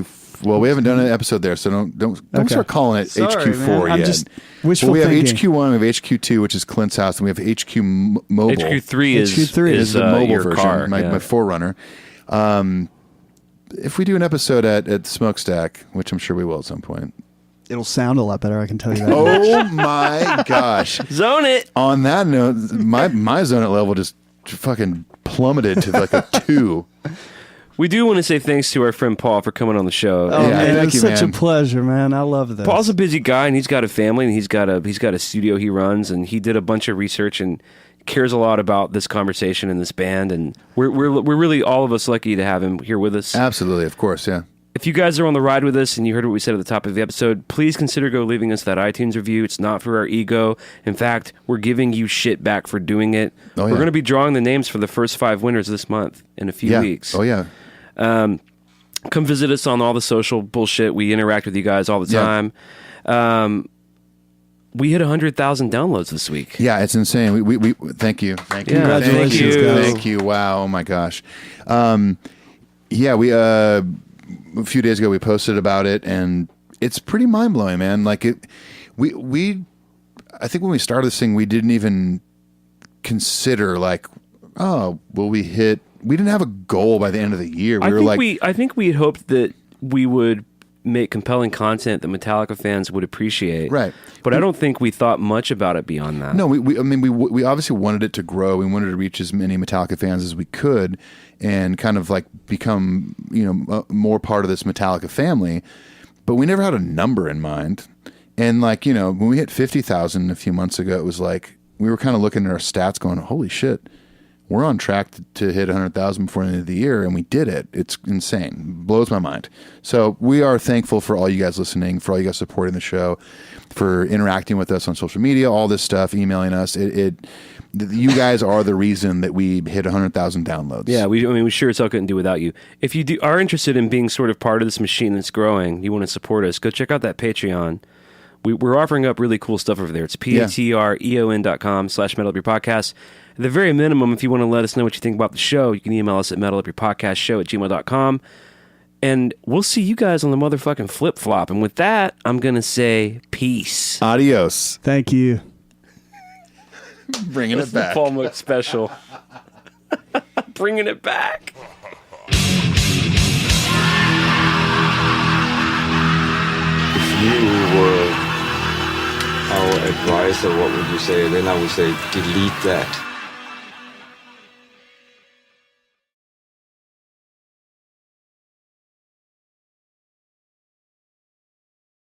HQ. Well, we haven't done an episode there, so don't
Okay.
start calling it
Sorry,
HQ4
man. I'm
yet.
just wishful
we have
thinking.
HQ1, we have HQ2, which is Clint's house, and we have HQ Mobile.
HQ3 is
HQ3
is the mobile
your
version,
car.
my Forerunner. If we do an episode at Smokestack, which I'm sure we will at some point.
It'll sound a lot better, I can tell you that.
Oh my gosh.
Zone it.
On that note, my zone level just fucking plummeted to like a 2.
We do want to say thanks to our friend Paul for coming on the show.
Oh,
Yeah,
man,
thank
it's
you,
such
man.
a pleasure, man. I love this.
Paul's a busy guy, and he's got a family, and he's got a studio he runs, and he did a bunch of research and cares a lot about this conversation and this band, and we're really all of us lucky to have him here with us.
Absolutely, of course, yeah.
If you guys are on the ride with us and you heard what we said at the top of the episode, please consider leaving us that iTunes review. It's not for our ego. In fact, we're giving you shit back for doing it.
Oh,
We're
yeah.
going to be drawing the names for the first 5 winners this month in a few weeks.
Oh yeah.
Come visit us on all the social bullshit. We interact with you guys all the
Yeah.
time. We hit 100,000 downloads this week.
Yeah, it's insane. We thank you.
Yeah,
Congratulations,
thank you.
guys.
Thank you. Wow. Oh my gosh. Yeah, we a few days ago we posted about it, and it's pretty mind blowing, man. Like we I think when we started this thing, we didn't even consider like, oh, will we hit? We didn't have a goal by the end of the year.
I think we had hoped that we would make compelling content that Metallica fans would appreciate.
Right.
But I don't think we thought much about it beyond that.
No, we obviously wanted it to grow. We wanted to reach as many Metallica fans as we could, and kind of like become, more part of this Metallica family. But we never had a number in mind. And like, when we hit 50,000 a few months ago, it was like we were kind of looking at our stats, going, "Holy shit, we're on track to hit 100,000 before the end of the year," and we did it. It's insane. Blows my mind. So we are thankful for all you guys listening, for all you guys supporting the show, for interacting with us on social media, all this stuff, emailing us. You guys are the reason that we hit 100,000 downloads.
Yeah, we sure as hell couldn't do without you. If you are interested in being sort of part of this machine that's growing, you want to support us, go check out that Patreon. We're offering up really cool stuff over there. It's patreon.com/metalupyourpodcast. At the very minimum, if you want to let us know what you think about the show, you can email us at metalupyourpodcastshow@gmail.com. And we'll see you guys on the motherfucking flip-flop. And with that, I'm going to say peace.
Adios.
Thank you.
Bringing it back.
Paul Mook special. Bringing it back.
you were our advisor, what would you say? Then I would say delete that.